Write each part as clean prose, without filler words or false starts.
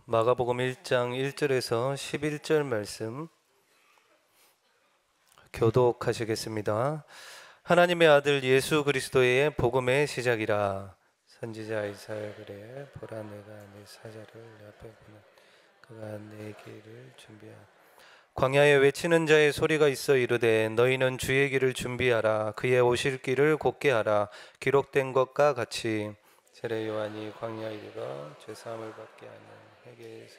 마가복음 1장 1절에서 11절 말씀 교독하시겠습니다. 하나님의 아들 예수 그리스도의 복음의 시작이라. 선지자 이사야 그래 보라 내가 내 사자를 내 앞에 보내 그가 내 길을 준비하라. 광야에 외치는 자의 소리가 있어 이르되 너희는 주의 길을 준비하라. 그의 오실 길을 곧게 하라. 기록된 것과 같이 세례 요한이 광야에 이르러 죄사함을 받게 하는 회개에서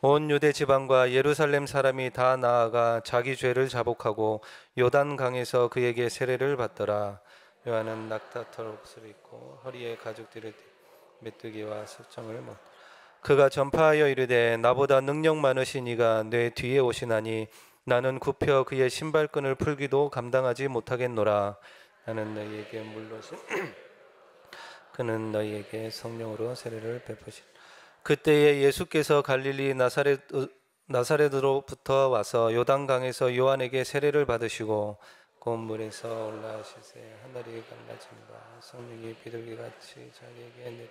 온 유대 지방과 예루살렘 사람이 다 나아가 자기 죄를 자복하고 요단 강에서 그에게 세례를 받더라. 요한은 낙타털 옷을 입고 허리에 가죽띠를 메뚜기와 석청을 먹. 그가 전파하여 이르되 나보다 능력 많으신 이가 내 뒤에 오시나니 나는 굽혀 그의 신발끈을 풀기도 감당하지 못하겠노라. 나는 너희에게 물러서 그는 너희에게 성령으로 세례를 베푸시라. 그때에 예수께서 갈릴리 나사렛으로부터 와서 요단강에서 요한에게 세례를 받으시고 곧 물에서 올라오시세 하늘이 갈라짐과 성령이 비둘기같이 자기에게 내려.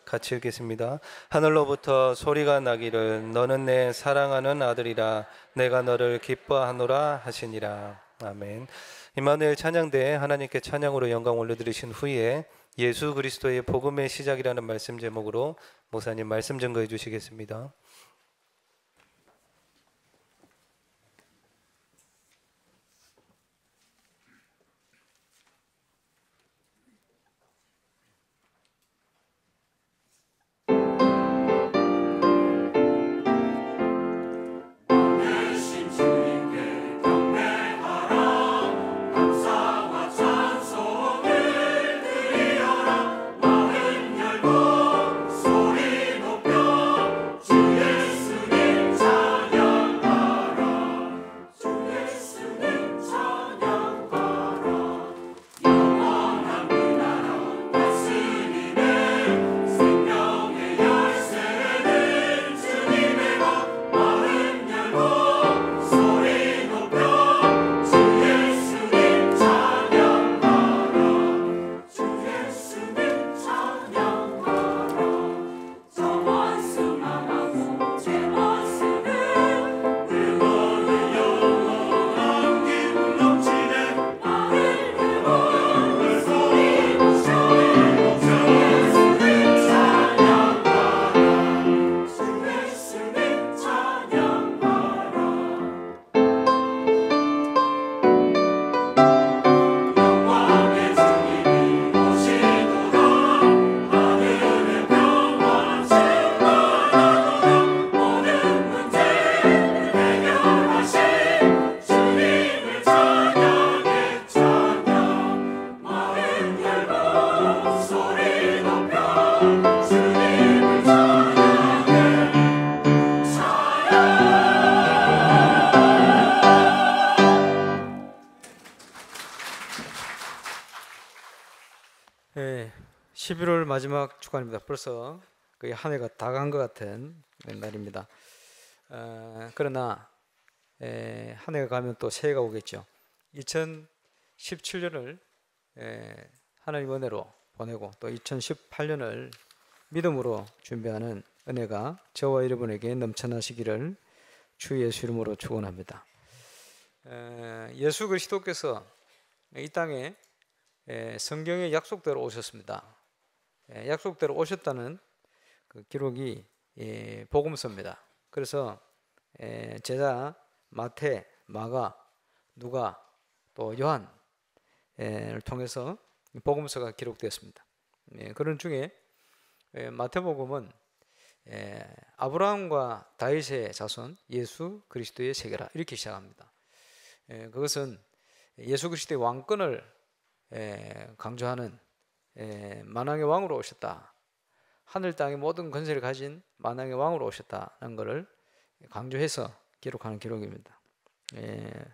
같이 읽겠습니다. 하늘로부터 소리가 나기를 너는 내 사랑하는 아들이라 내가 너를 기뻐하노라 하시니라. 아멘. 임마누엘 찬양대에 하나님께 찬양으로 영광 올려드리신 후에 예수 그리스도의 복음의 시작이라는 말씀 제목으로 목사님 말씀 증거해 주시겠습니다. 네, 11월 마지막 주간입니다. 벌써 거의 한 해가 다 간 것 같은 날입니다. 그러나 한 해가 가면 또 새해가 오겠죠. 2017년을 하나님 은혜로 보내고 또 2018년을 믿음으로 준비하는 은혜가 저와 여러분에게 넘쳐나시기를 주 예수 이름으로 축원합니다. 예수 그리스도께서 이 땅에 성경의 약속대로 오셨습니다. 약속대로 오셨다는 그 기록이 복음서입니다. 그래서 제자 마태, 마가, 누가 또 요한을 통해서 복음서가 기록되었습니다. 그런 중에 마태복음은 아브라함과 다윗의 자손 예수 그리스도의 세계라 이렇게 시작합니다. 그것은 예수 그리스도의 왕권을 강조하는 만왕의 왕으로 오셨다. 하늘 땅의 모든 권세를 가진 만왕의 왕으로 오셨다는 것을 강조해서 기록하는 기록입니다.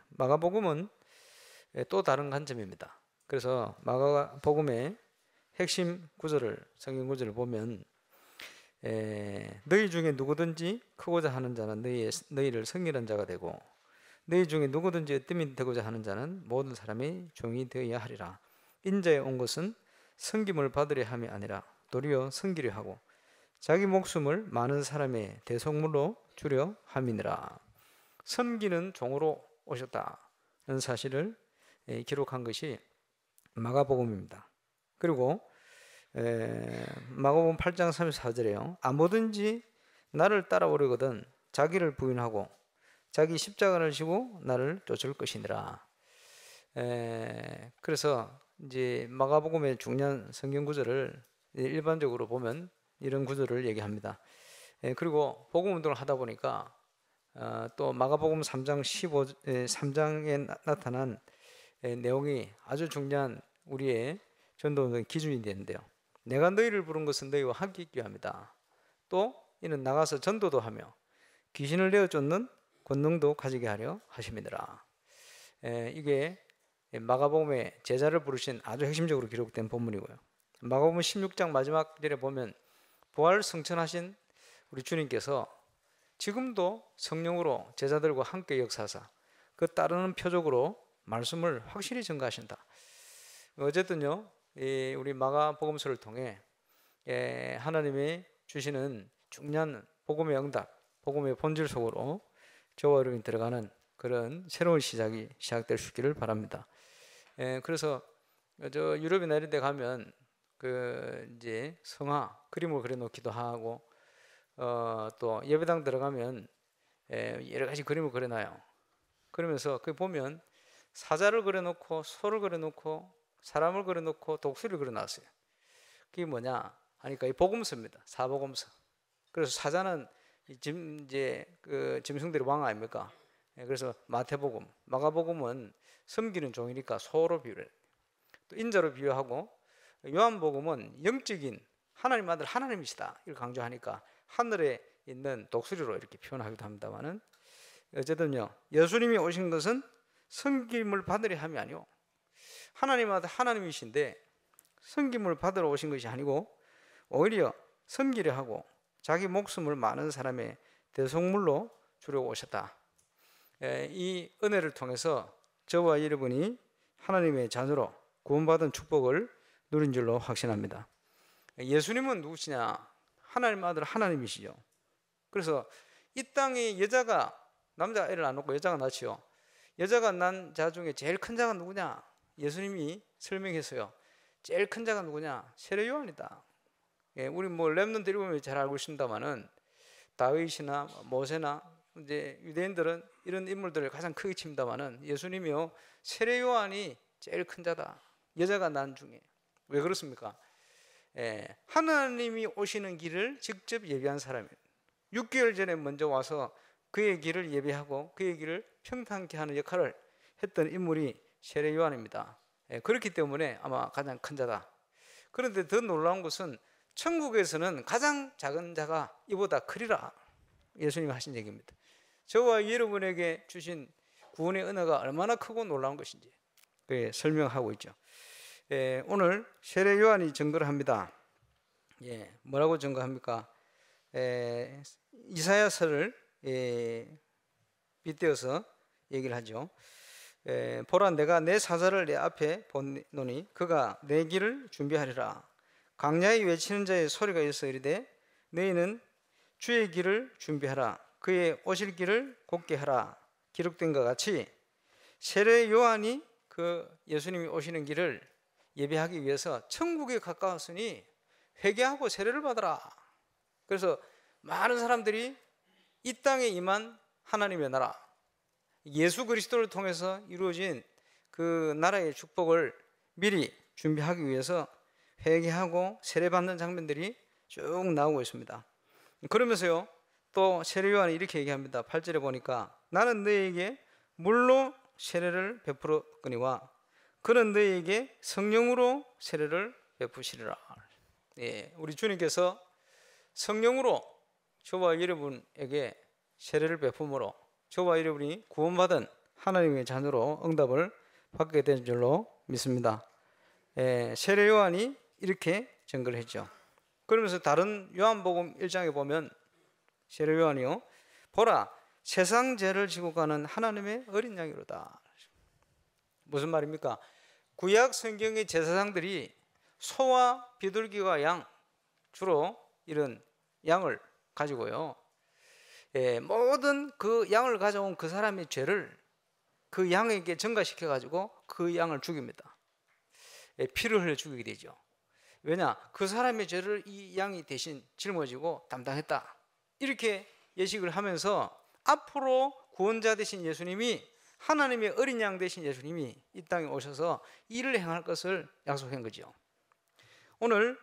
마가복음은 또 다른 관점입니다. 그래서 마가복음의 핵심 구절을 성경 구절을 보면 너희 중에 누구든지 크고자 하는 자는 너희를 섬기는 자가 되고 너희 중에 누구든지 으뜸이 되고자 하는 자는 모든 사람이 종이 되어야 하리라. 인자에 온 것은 섬김을 받으려 함이 아니라 도리어 섬기려 하고 자기 목숨을 많은 사람의 대속물로 주려 함이니라. 섬기는 종으로 오셨다는 사실을 기록한 것이 마가복음입니다. 그리고 마가복음 8장 34절에요. 아무든지 나를 따라오려거든 자기를 부인하고 자기 십자가를 지고 나를 쫓을 것이니라. 그래서 이제 마가복음의 중요한 성경 구절을 일반적으로 보면 이런 구절을 얘기합니다. 그리고 복음 운동을 하다 보니까 또 마가복음 3장 3장에 나타난 내용이 아주 중요한 우리의 전도 운동의 기준이 되는데요. 내가 너희를 부른 것은 너희와 함께 있기 위함이다. 또 이는 나가서 전도도 하며 귀신을 내어 쫓는 권능도 가지게 하려 하심이니라. 이게 마가복음의 제자를 부르신 아주 핵심적으로 기록된 본문이고요. 마가복음 16장 마지막 절에 보면 부활 승천하신 우리 주님께서 지금도 성령으로 제자들과 함께 역사하사 그 따르는 표적으로 말씀을 확실히 전가하신다. 어쨌든요, 우리 마가복음서를 통해 하나님이 주시는 중요한 복음의 응답, 복음의 본질 속으로 저와 여러분이 들어가는 그런 새로운 시작이 시작될 수 있기를 바랍니다. 그래서 저 유럽이나 이런 데 가면 그 이제 성화 그림을 그려놓기도 하고 또 예배당 들어가면 여러 가지 그림을 그려놔요. 그러면서 그 보면 사자를 그려놓고 소를 그려놓고 사람을 그려놓고 독수리를 그려놨어요. 그게 뭐냐 하니까 이 복음서입니다. 사복음서. 그래서 사자는 이제 그 짐승들의 왕 아닙니까? 그래서 마태복음, 마가복음은 섬기는 종이니까 소로 비유를, 또 인자로 비유하고, 요한복음은 영적인 하나님 아들 하나님이시다 이걸 강조하니까 하늘에 있는 독수리로 이렇게 표현하기도 합니다만은, 어쨌든요, 예수님이 오신 것은 섬김을 받으려 함이 아니오, 하나님 아들 하나님이신데 섬김을 받으러 오신 것이 아니고 오히려 섬기려 하고 자기 목숨을 많은 사람의 대속물로 주려고 오셨다. 이 은혜를 통해서 저와 여러분이 하나님의 자녀로 구원받은 축복을 누린 줄로 확신합니다. 예수님은 누구시냐? 하나님 아들 하나님이시죠. 그래서 이 땅에 여자가 남자애를 안 낳고 여자가 낳지요. 여자가 난 자 중에 제일 큰 자가 누구냐? 예수님이 설명했어요. 제일 큰 자가 누구냐? 세례 요한이다. 우리 뭐 렘넌트 읽으면 잘 알고 있습니다만은 다윗이나 모세나 이제 유대인들은 이런 인물들을 가장 크게 칩니다만은 예수님이요, 세례 요한이 제일 큰 자다. 여자가 난 중에. 왜 그렇습니까? 하나님이 오시는 길을 직접 예비한 사람이에요. 6개월 전에 먼저 와서 그의 길을 예비하고 그의 길을 평탄케 하는 역할을 했던 인물이 세례 요한입니다. 그렇기 때문에 아마 가장 큰 자다. 그런데 더 놀라운 것은 천국에서는 가장 작은 자가 이보다 크리라. 예수님이 하신 얘기입니다. 저와 여러분에게 주신 구원의 은혜가 얼마나 크고 놀라운 것인지 설명하고 있죠. 오늘 세례 요한이 증거를 합니다. 뭐라고 증거합니까? 이사야서를 빗대어서 얘기를 하죠. 보라, 내가 내 사자를 내 앞에 보노니 그가 내 길을 준비하리라. 광야에 외치는 자의 소리가 있어 이르되 너희는 주의 길을 준비하라. 그의 오실 길을 곧게 하라. 기록된 것 같이 세례 요한이 그 예수님이 오시는 길을 예배하기 위해서 천국에 가까웠으니 회개하고 세례를 받아라. 그래서 많은 사람들이 이 땅에 임한 하나님의 나라, 예수 그리스도를 통해서 이루어진 그 나라의 축복을 미리 준비하기 위해서 회개하고 세례받는 장면들이 쭉 나오고 있습니다. 그러면서요, 또 세례 요한이 이렇게 얘기합니다. 8절에 보니까 나는 너희에게 물로 세례를 베풀었거니와 그는 너희에게 성령으로 세례를 베푸시리라. 우리 주님께서 성령으로 저와 여러분에게 세례를 베품으로 저와 여러분이 구원받은 하나님의 자녀로 응답을 받게 된 줄로 믿습니다. 세례 요한이 이렇게 증거를 했죠. 그러면서 다른 요한복음 1장에 보면 세례 요한이요, 보라, 세상 죄를 지고 가는 하나님의 어린 양이로다. 무슨 말입니까? 구약 성경의 제사장들이 소와 비둘기와 양, 주로 이런 양을 가지고요, 모든 그 양을 가져온 그 사람의 죄를 그 양에게 전가시켜 가지고 그 양을 죽입니다. 피를 흘려 죽이게 되죠. 왜냐? 그 사람의 죄를 이 양이 대신 짊어지고 담당했다, 이렇게 예식을 하면서 앞으로 구원자 되신 예수님이, 하나님의 어린 양 되신 예수님이 이 땅에 오셔서 일을 행할 것을 약속한 거죠. 오늘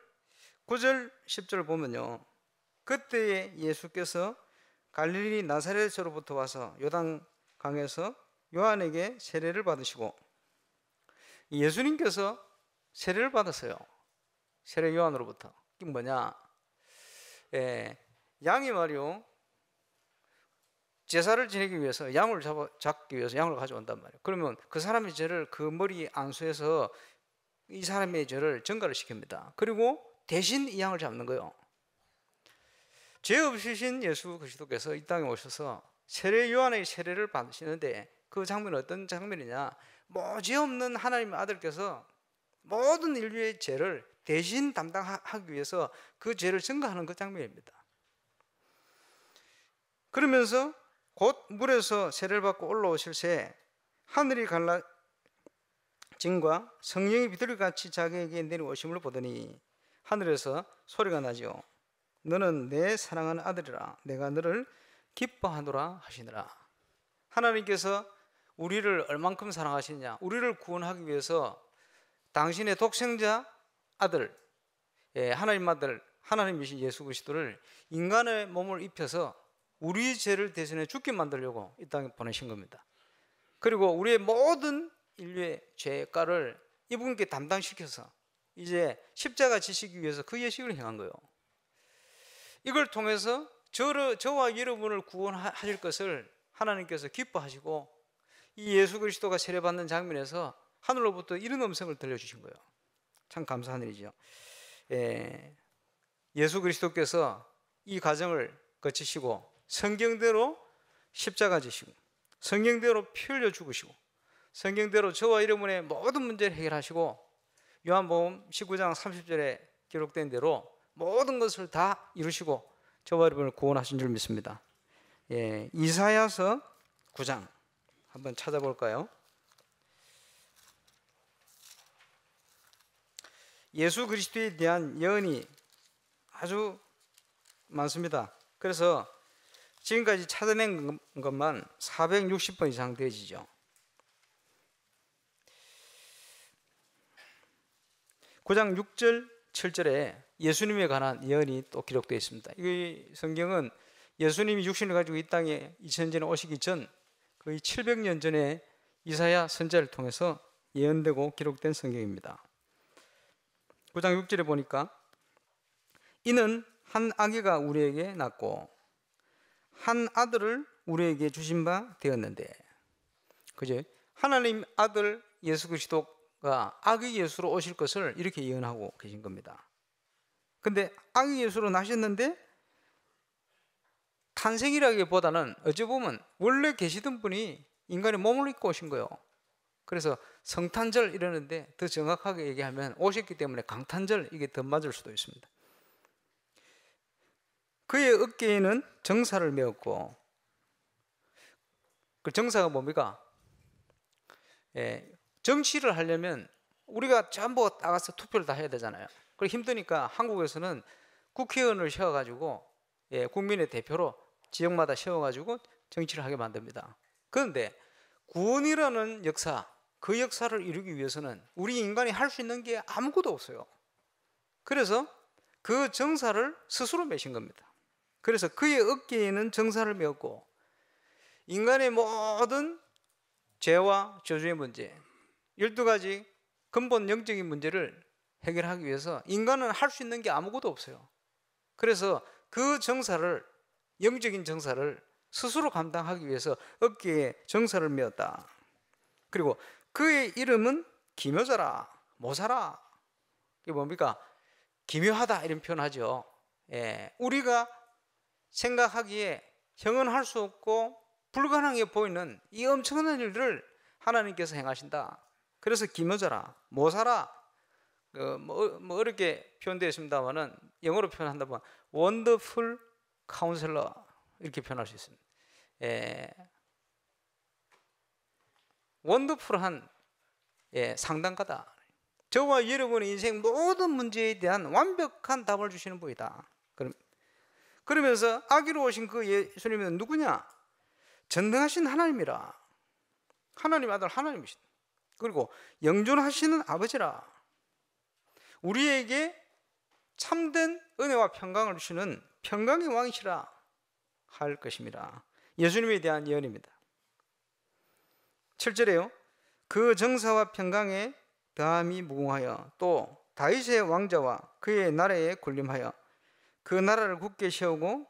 9절 10절 보면요, 그때에 예수께서 갈릴리 나사렛으로부터 와서 요단 강에서 요한에게 세례를 받으시고, 예수님께서 세례를 받았어요. 세례 요한으로부터. 이게 뭐냐? 양이 말이요, 제사를 지내기 위해서 양을 잡기 위해서 양을 가져온단 말이에요. 그러면 그 사람의 죄를 그 머리 안수해서 이 사람의 죄를 전가를 시킵니다. 그리고 대신 이 양을 잡는 거예요. 죄 없으신 예수 그리스도께서 이 땅에 오셔서 세례 요한의 세례를 받으시는데, 그 장면은 어떤 장면이냐? 죄없는 하나님의 아들께서 모든 인류의 죄를 대신 담당하기 위해서 그 죄를 전가하는 그 장면입니다. 그러면서 곧 물에서 세례를 받고 올라오실 새 하늘이 갈라짐과 성령이 비둘기같이 자기에게 내려오심을 보더니 하늘에서 소리가 나지요. 너는 내 사랑하는 아들이라, 내가 너를 기뻐하노라 하시느라. 하나님께서 우리를 얼만큼 사랑하시느냐? 우리를 구원하기 위해서 당신의 독생자 아들, 하나님 아들, 하나님이신 예수 그리스도를 인간의 몸을 입혀서 우리 죄를 대신해 죽게 만들려고 이 땅에 보내신 겁니다. 그리고 우리의 모든 인류의 죄가를 이분께 담당시켜서 이제 십자가 지시기 위해서 그 예식을 행한 거예요. 이걸 통해서 저와 여러분을 구원하실 것을 하나님께서 기뻐하시고, 이 예수 그리스도가 세례받는 장면에서 하늘로부터 이런 음성을 들려주신 거예요. 참 감사한 일이죠. 예수 그리스도께서 이 과정을 거치시고 성경대로 십자가 지시고, 성경대로 피 흘려 죽으시고, 성경대로 저와 여러분의 모든 문제를 해결하시고, 요한복음 19장 30절에 기록된 대로 모든 것을 다 이루시고 저와 여러분을 구원하신 줄 믿습니다. 이사야서 9장 한번 찾아볼까요? 예수 그리스도에 대한 예언이 아주 많습니다. 그래서 지금까지 찾아낸 것만 460번 이상 되지죠. 9장 6절 7절에 예수님에 관한 예언이 또 기록되어 있습니다. 이 성경은 예수님이 육신을 가지고 이 땅에 2000년에 오시기 전 거의 700년 전에 이사야 선지자를 통해서 예언되고 기록된 성경입니다. 9장 6절에 보니까 이는 한 아기가 우리에게 낳고 한 아들을 우리에게 주신 바 되었는데, 그죠? 하나님 아들 예수 그리스도가 아기 예수로 오실 것을 이렇게 예언하고 계신 겁니다. 근데 아기 예수로 나셨는데 탄생이라기보다는 어찌 보면 원래 계시던 분이 인간의 몸을 입고 오신 거예요. 그래서 성탄절 이러는데 더 정확하게 얘기하면 오셨기 때문에 강탄절, 이게 더 맞을 수도 있습니다. 그의 어깨에는 정사를 메었고, 그 정사가 뭡니까? 정치를 하려면 우리가 전부 나가서 투표를 다 해야 되잖아요. 그리고 힘드니까 한국에서는 국회의원을 세워가지고 국민의 대표로 지역마다 세워가지고 정치를 하게 만듭니다. 그런데 구원이라는 역사, 그 역사를 이루기 위해서는 우리 인간이 할 수 있는 게 아무것도 없어요. 그래서 그 정사를 스스로 메신 겁니다. 그래서 그의 어깨에는 정사를 메었고, 인간의 모든 죄와 저주의 문제, 12가지 근본 영적인 문제를 해결하기 위해서 인간은 할 수 있는 게 아무것도 없어요. 그래서 그 정사를, 영적인 정사를 스스로 감당하기 위해서 어깨에 정사를 메었다. 그리고 그의 이름은 기묘자라, 모사라. 이게 뭡니까? 기묘하다 이런 표현하죠. 우리가 생각하기에 형언할 수 없고 불가능해 보이는 이 엄청난 일들을 하나님께서 행하신다. 그래서 기묘자라, 모사라, 뭐 어렵게 표현되어 있습니다만은 영어로 표현한다면 원더풀 카운셀러 이렇게 표현할 수 있습니다. 원더풀한 상담가다. 저와 여러분의 인생 모든 문제에 대한 완벽한 답을 주시는 분이다. 그러면서 아기로 오신 그 예수님은 누구냐? 전능하신 하나님이라. 하나님 아들 하나님이시다. 그리고 영존하시는 아버지라. 우리에게 참된 은혜와 평강을 주시는 평강의 왕이시라 할 것입니다. 예수님에 대한 예언입니다. 7절에요. 그 정사와 평강에 다함이 무궁하여 또 다윗의 왕자와 그의 나라에 군림하여 그 나라를 굳게 세우고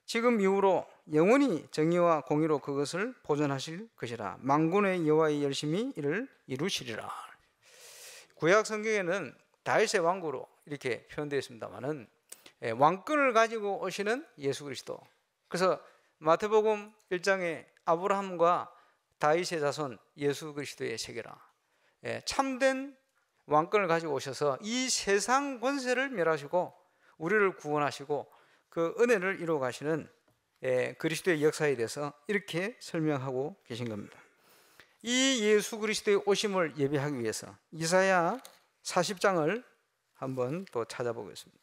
지금 이후로 영원히 정의와 공의로 그것을 보존하실 것이라. 만군의 여호와의 열심히 이를 이루시리라. 구약 성경에는 다윗의 왕국으로 이렇게 표현되어 있습니다만은 왕권을 가지고 오시는 예수 그리스도. 그래서 마태복음 1장에 아브라함과 다윗의 자손 예수 그리스도의 세계라. 참된 왕권을 가지고 오셔서 이 세상 권세를 멸하시고 우리를 구원하시고 그 은혜를 이루어 가시는 그리스도의 역사에 대해서 이렇게 설명하고 계신 겁니다. 이 예수 그리스도의 오심을 예비하기 위해서 이사야 40장을 한번 또 찾아보겠습니다.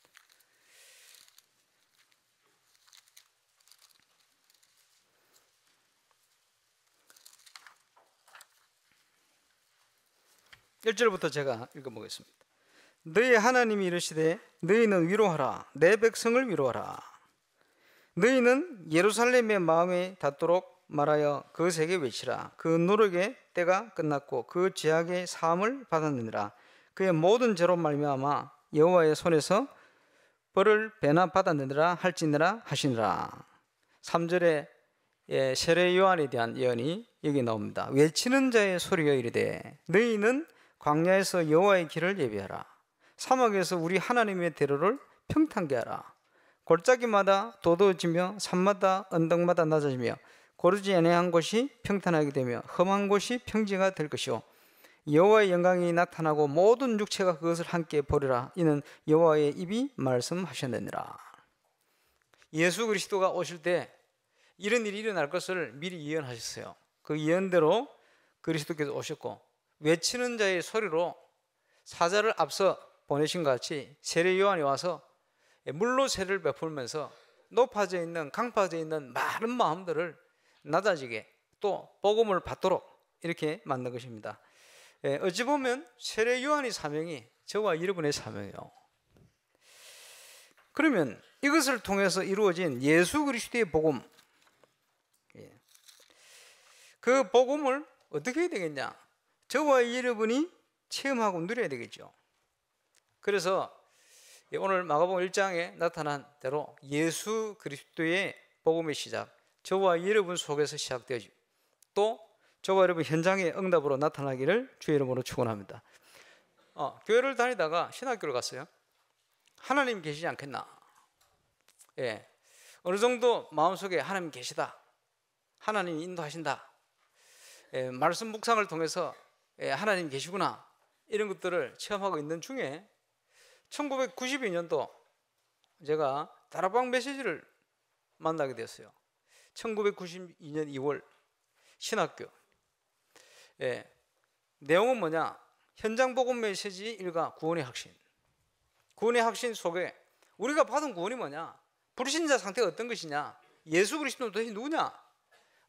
(1절부터) 제가 읽어보겠습니다. 너희 하나님이 이르시되 너희는 위로하라. 내 백성을 위로하라. 너희는 예루살렘의 마음에 닿도록 말하여 그것에게 외치라. 그 노력의 때가 끝났고 그 죄악의 사함을 받았느니라. 그의 모든 죄로 말미암아 여호와의 손에서 벌을 배나 받았느니라 할지니라 하시니라. 3절에 세례 요한에 대한 예언이 여기 나옵니다. 외치는 자의 소리가 이르되 너희는 광야에서 여호와의 길을 예비하라. 사막에서 우리 하나님의 대로를 평탄케 하라. 골짜기마다 도도해지며 산마다 언덕마다 낮아지며 고르지 아니한 곳이 평탄하게 되며 험한 곳이 평지가 될 것이요 여호와의 영광이 나타나고 모든 육체가 그것을 함께 보리라. 이는 여호와의 입이 말씀하셨느니라. 예수 그리스도가 오실 때 이런 일이 일어날 것을 미리 예언하셨어요. 그 예언대로 그리스도께서 오셨고 외치는 자의 소리로 사자를 앞서 보내신 것 같이 세례 요한이 와서 물로 세례를 베풀면서 높아져 있는 강파져 있는 많은 마음들을 낮아지게 또 복음을 받도록 이렇게 만든 것입니다. 어찌 보면 세례 요한의 사명이 저와 여러분의 사명이에요. 그러면 이것을 통해서 이루어진 예수 그리스도의 복음, 그 복음을 어떻게 해야 되겠냐? 저와 여러분이 체험하고 누려야 되겠죠. 그래서 오늘 마가복음 1장에 나타난 대로 예수 그리스도의 복음의 시작, 저와 여러분 속에서 시작되어지고 또 저와 여러분 현장의 응답으로 나타나기를 주의 이름으로 축원합니다. 교회를 다니다가 신학교를 갔어요. 하나님 계시지 않겠나? 어느 정도 마음속에 하나님 계시다, 하나님이 인도하신다, 말씀 묵상을 통해서 하나님 계시구나, 이런 것들을 체험하고 있는 중에 1992년도 제가 다락방 메시지를 만나게 됐어요. 1992년 2월 신학교. 내용은 뭐냐? 현장 복음 메시지 1가 구원의 확신. 구원의 확신 속에 우리가 받은 구원이 뭐냐? 불신자 상태가 어떤 것이냐? 예수 그리스도는 도대체 누구냐?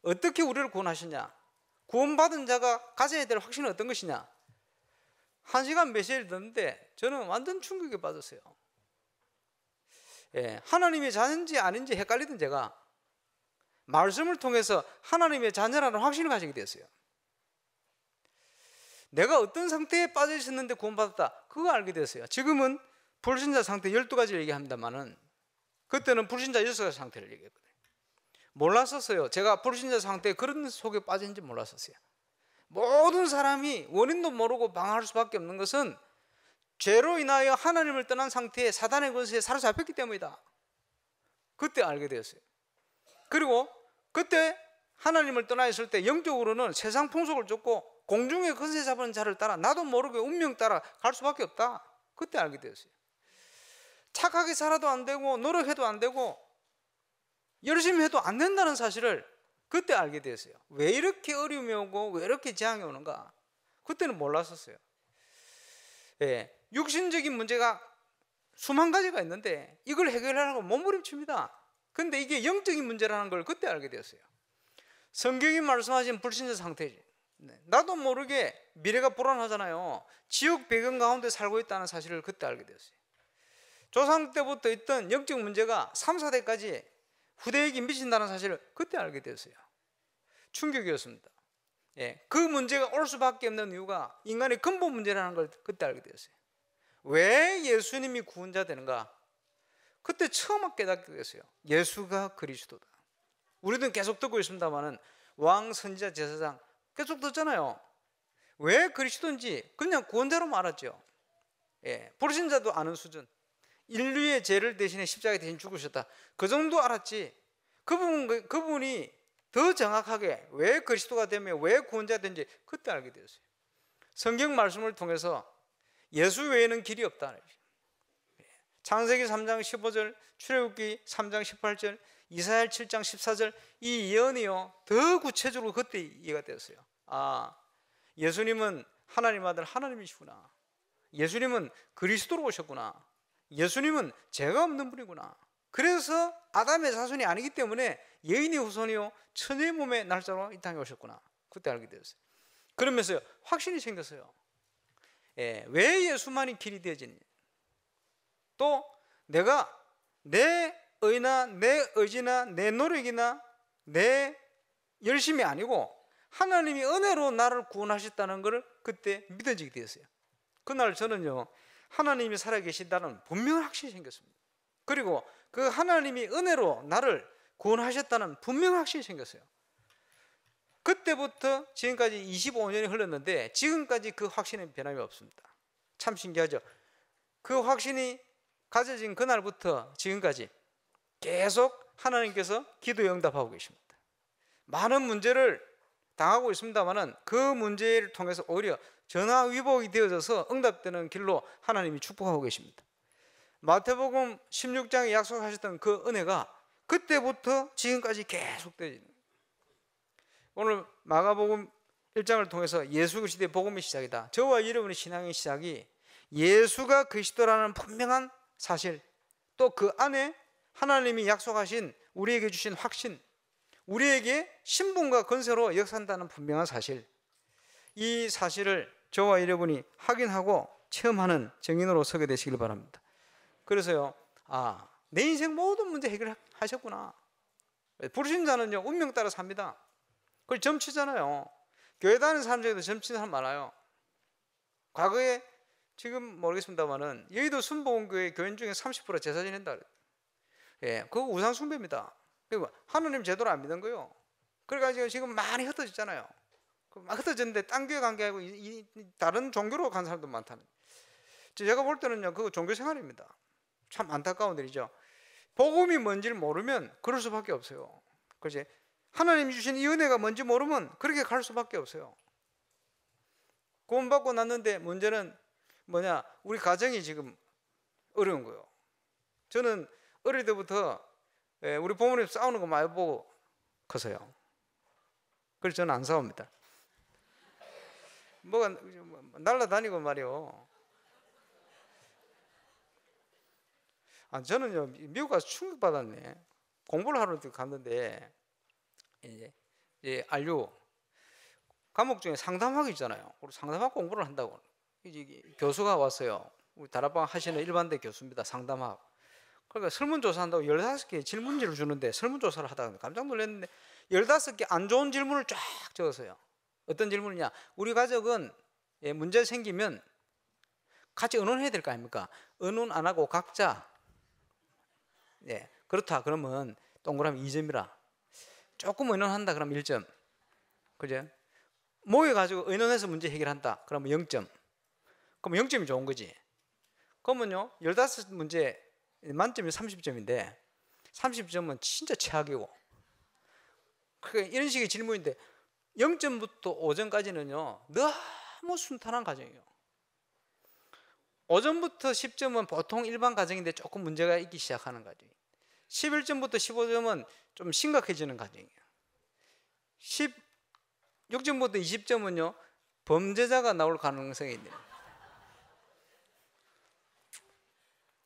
어떻게 우리를 구원하셨냐? 구원받은 자가 가져야 될 확신은 어떤 것이냐? 1시간 메시지를 듣는데 저는 완전 충격에 빠졌어요. 하나님의 자녀인지 아닌지 헷갈리던 제가 말씀을 통해서 하나님의 자녀라는 확신을 가지게 됐어요. 내가 어떤 상태에 빠져 있었는데 구원받았다, 그거 알게 됐어요. 지금은 불신자 상태 12가지를 얘기합니다만은 그때는 불신자 6가지 상태를 얘기했거든요. 몰랐었어요. 제가 불신자 상태에 그런 속에 빠진지 몰랐었어요. 모든 사람이 원인도 모르고 방황할 수밖에 없는 것은 죄로 인하여 하나님을 떠난 상태에 사단의 권세에 사로잡혔기 때문이다. 그때 알게 되었어요. 그리고 그때 하나님을 떠나 있을 때 영적으로는 세상 풍속을 쫓고 공중의 권세 잡은 자를 따라 나도 모르게 운명 따라 갈 수밖에 없다. 그때 알게 되었어요. 착하게 살아도 안 되고 노력해도 안 되고 열심히 해도 안 된다는 사실을 그때 알게 되었어요. 왜 이렇게 어려움이 오고 왜 이렇게 재앙이 오는가? 그때는 몰랐었어요. 예, 육신적인 문제가 수만 가지가 있는데 이걸 해결하려고 몸부림칩니다. 근데 이게 영적인 문제라는 걸 그때 알게 되었어요. 성경이 말씀하신 불신자 상태지. 나도 모르게 미래가 불안하잖아요. 지옥 배경 가운데 살고 있다는 사실을 그때 알게 되었어요. 조상 때부터 있던 영적 문제가 3, 4대까지 후대에게 미친다는 사실을 그때 알게 되었어요. 충격이었습니다. 예, 그 문제가 올 수밖에 없는 이유가 인간의 근본 문제라는 걸 그때 알게 되었어요. 왜 예수님이 구원자 되는가? 그때 처음 깨닫게 됐어요. 예수가 그리스도다. 우리는 계속 듣고 있습니다만은 왕, 선지자, 제사장 계속 듣잖아요. 왜 그리스도인지 그냥 구원자로 알았죠. 예, 불신자도 아는 수준. 인류의 죄를 대신해 십자가에 대신 죽으셨다. 그 정도 알았지. 그분이 더 정확하게 왜 그리스도가 되며 왜 구원자 된지 그때 알게 되었어요. 성경 말씀을 통해서 예수 외에는 길이 없다. 창세기 3장 15절, 출애굽기 3장 18절, 이사야 7장 14절 이 예언이요 더 구체적으로 그때 이해가 되었어요. 아, 예수님은 하나님 아들 하나님이시구나. 예수님은 그리스도로 오셨구나. 예수님은 죄가 없는 분이구나. 그래서 아담의 자손이 아니기 때문에 여인의 후손이요 처녀의 몸의 날짜로 이 땅에 오셨구나. 그때 알게 되었어요. 그러면서 확신이 생겼어요. 예, 왜 예수만이 길이 되어지느냐. 또 내가 내 의나 내 의지나 내 노력이나 내 열심이 아니고 하나님이 은혜로 나를 구원하셨다는 것을 그때 믿어지게 되었어요. 그날 저는요 하나님이 살아계신다는 분명한 확신이 생겼습니다. 그리고 그 하나님이 은혜로 나를 구원하셨다는 분명한 확신이 생겼어요. 그때부터 지금까지 25년이 흘렀는데 지금까지 그 확신은 변함이 없습니다. 참 신기하죠. 그 확신이 가져진 그날부터 지금까지 계속 하나님께서 기도에 응답하고 계십니다. 많은 문제를 당하고 있습니다만 그 문제를 통해서 오히려 전화위복이 되어져서 응답되는 길로 하나님이 축복하고 계십니다. 마태복음 16장에 약속하셨던 그 은혜가 그때부터 지금까지 계속 되어지는 거예요. 오늘 마가복음 1장을 통해서 예수 그리스도의 복음의 시작이다. 저와 여러분의 신앙의 시작이 예수가 그리스도라는 분명한 사실, 또 그 안에 하나님이 약속하신 우리에게 주신 확신, 우리에게 신분과 권세로 역사한다는 분명한 사실, 이 사실을 저와 여러분이 확인하고 체험하는 증인으로 서게 되시길 바랍니다. 그래서요, 아, 내 인생 모든 문제 해결하셨구나. 불신자는요 운명 따라 삽니다. 그걸 점치잖아요. 교회 다니는 사람 중에도 점치는 사람 많아요. 과거에 지금 모르겠습니다만은 여의도 순복음교회 교인 중에 30% 제사 지낸다. 예, 그거 우상 숭배입니다. 그리고 하나님 제대로 안 믿는 거예요. 그래가지고 지금 많이 흩어졌잖아요. 막 흩어졌는데 딴 교회 간 게 아니고 다른 종교로 간 사람도 많다는. 제가 볼 때는요, 그거 종교 생활입니다. 참 안타까운 일이죠. 복음이 뭔지를 모르면 그럴 수밖에 없어요. 그렇지? 하나님이 주신 이 은혜가 뭔지 모르면 그렇게 갈 수밖에 없어요. 구원받고 났는데 문제는 뭐냐? 우리 가정이 지금 어려운 거예요. 저는 어릴 때부터 우리 부모님 싸우는 거 많이 보고 커서요. 그래서 저는 안 싸웁니다. 뭐가 날라다니고 말이요. 아, 저는요 미국 가서 충격받았네. 공부를 하러 갔는데 이제 안류 과목 중에 상담학이 있잖아요. 우리 상담학 공부를 한다고 이제 교수가 왔어요. 우리 다락방 하시는 일반대 교수입니다. 상담학. 그러니까 설문조사한다고 15개 질문지를 주는데 설문조사를 하다가 깜짝 놀랐는데 15개 안 좋은 질문을 쫙 적었어요. 어떤 질문이냐? 우리 가족은 문제 생기면 같이 의논해야 될 거 아닙니까? 의논 안 하고 각자 그렇다 그러면 동그라미 2점이라, 조금 의논한다 그러면 1점, 그죠? 모여가지고 의논해서 문제 해결한다 그러면 0점. 그럼 0점이 좋은 거지. 그러면요 15문제 만점이 30점인데 30점은 진짜 최악이고, 그러니까 이런 식의 질문인데 0점부터 5점까지는요 너무 순탄한 과정이에요. 5점부터 10점은 보통 일반 가정인데 조금 문제가 있기 시작하는 가정. 11점부터 15점은 좀 심각해지는 가정이에요. 16점부터 20점은요 범죄자가 나올 가능성이 있네요.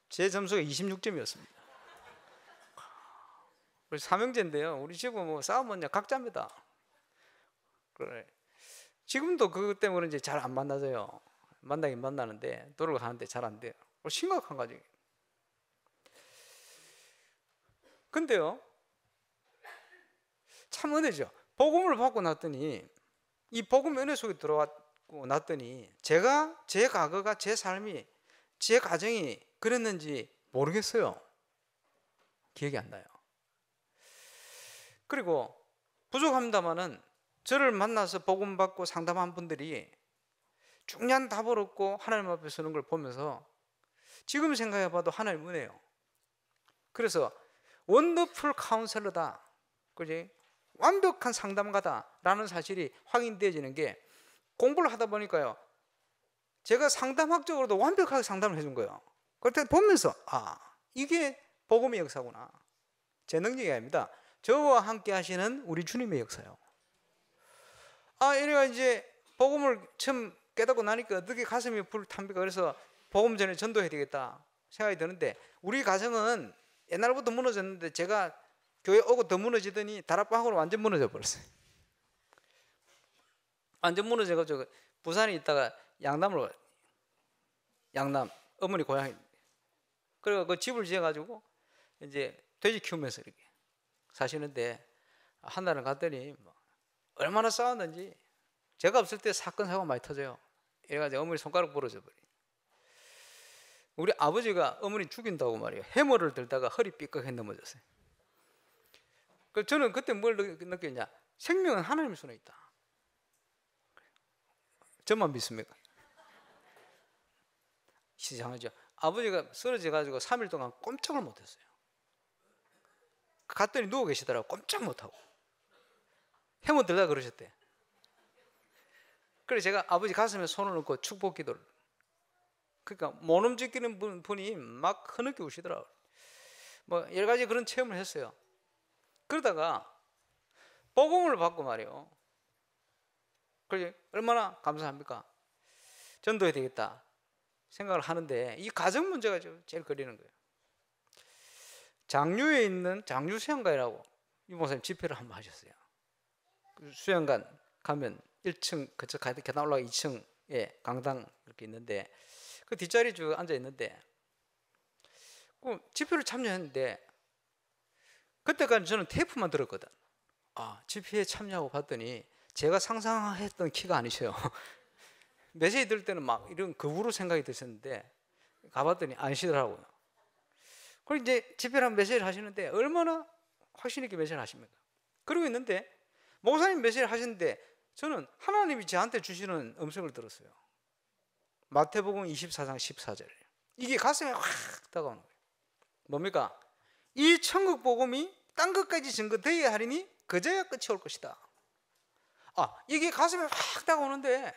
제 점수가 26점이었습니다. 우리 삼형제인데요. 우리 집은 뭐 싸우면 각자입니다. 그래. 지금도 그것 때문에 이제 잘 안 만나져요. 만나긴 만나는데 도로를 가는데 잘 안 돼요. 심각한 가정이에요. 근데요, 참 은혜죠. 복음을 받고 났더니 이 복음 은혜 속에 들어왔고 났더니 제가 제 과거가 제 삶이 제 가정이 그랬는지 모르겠어요. 기억이 안 나요. 그리고 부족합니다마는 저를 만나서 복음 받고 상담한 분들이 중요한 답을 얻고 하나님 앞에 서는 걸 보면서 지금 생각해 봐도 하나님 은혜요. 그래서 원더풀 카운셀러다, 그지? 완벽한 상담가다라는 사실이 확인되어지는 게 공부를 하다 보니까요. 제가 상담학적으로도 완벽하게 상담을 해준 거예요. 그때 보면서 이게 복음의 역사구나. 제 능력이 아닙니다. 저와 함께 하시는 우리 주님의 역사요. 얘가 이제 복음을 처음 깨닫고 나니까 어떻게 가슴이 불탑니까? 그래서 복음 전에 전도해야 되겠다 생각이 드는데 우리 가정은 옛날부터 무너졌는데 제가 교회 오고 더 무너지더니 다락방으로 완전 무너져 버렸어요. 완전 무너져가지고 부산에 있다가 양남 어머니 고향이. 그리고 그 집을 지어가지고 이제 돼지 키우면서 이렇게 사시는데 한 달은 갔더니 얼마나 싸웠는지 제가 없을 때 사건 사고가 많이 터져요. 이래가지고 어머니 손가락 부러져 버려. 우리 아버지가 어머니 죽인다고 말이에요. 해머를 들다가 허리 삐걱해 넘어졌어요. 그래서 저는 그때 뭘 느꼈냐? 생명은 하나님 손에 있다. 저만 믿습니까? 이상하죠. 아버지가 쓰러져 가지고 3일 동안 꼼짝을 못했어요. 갔더니 누워 계시더라고. 꼼짝 못하고 해머 들다 그러셨대. 그래서 제가 아버지 가슴에 손을 얹고 축복 기도를. 그러니까 못 움직이는 분이 막 흐느끼 우시더라고요. 여러 가지 그런 체험을 했어요. 그러다가 복음을 받고 말이에요. 그래 얼마나 감사합니까? 전도해야 되겠다 생각을 하는데 이 가정 문제가 제일 걸리는 거예요. 장류에 있는 장류 수양관이라고 이 목사님 집회를 한번 하셨어요. 그 수양관 가면 1층 그쪽 계단 올라가 2층에 강당 이렇게 있는데 그 뒷자리에 쭉 앉아 있는데 그 집회를 참여했는데 그때까지 저는 테이프만 들었거든. 집회에 참여하고 봤더니 제가 상상했던 키가 아니셔요. 메시지 들을 때는 막 이런 거부로 생각이 드셨는데 가봤더니 아니시더라고요. 그리고 이제 집회를 한 메시지를 하시는데 얼마나 확신 있게 메시지를 하십니까? 그러고 있는데 목사님 메시지를 하시는데 저는 하나님이 저한테 주시는 음성을 들었어요. 마태복음 24장 14절. 이게 가슴에 확 다가오는 거예요. 뭡니까? 이 천국 복음이 땅 끝까지 증거되어야 하리니 그제야 끝이 올 것이다. 이게 가슴에 확 다가오는데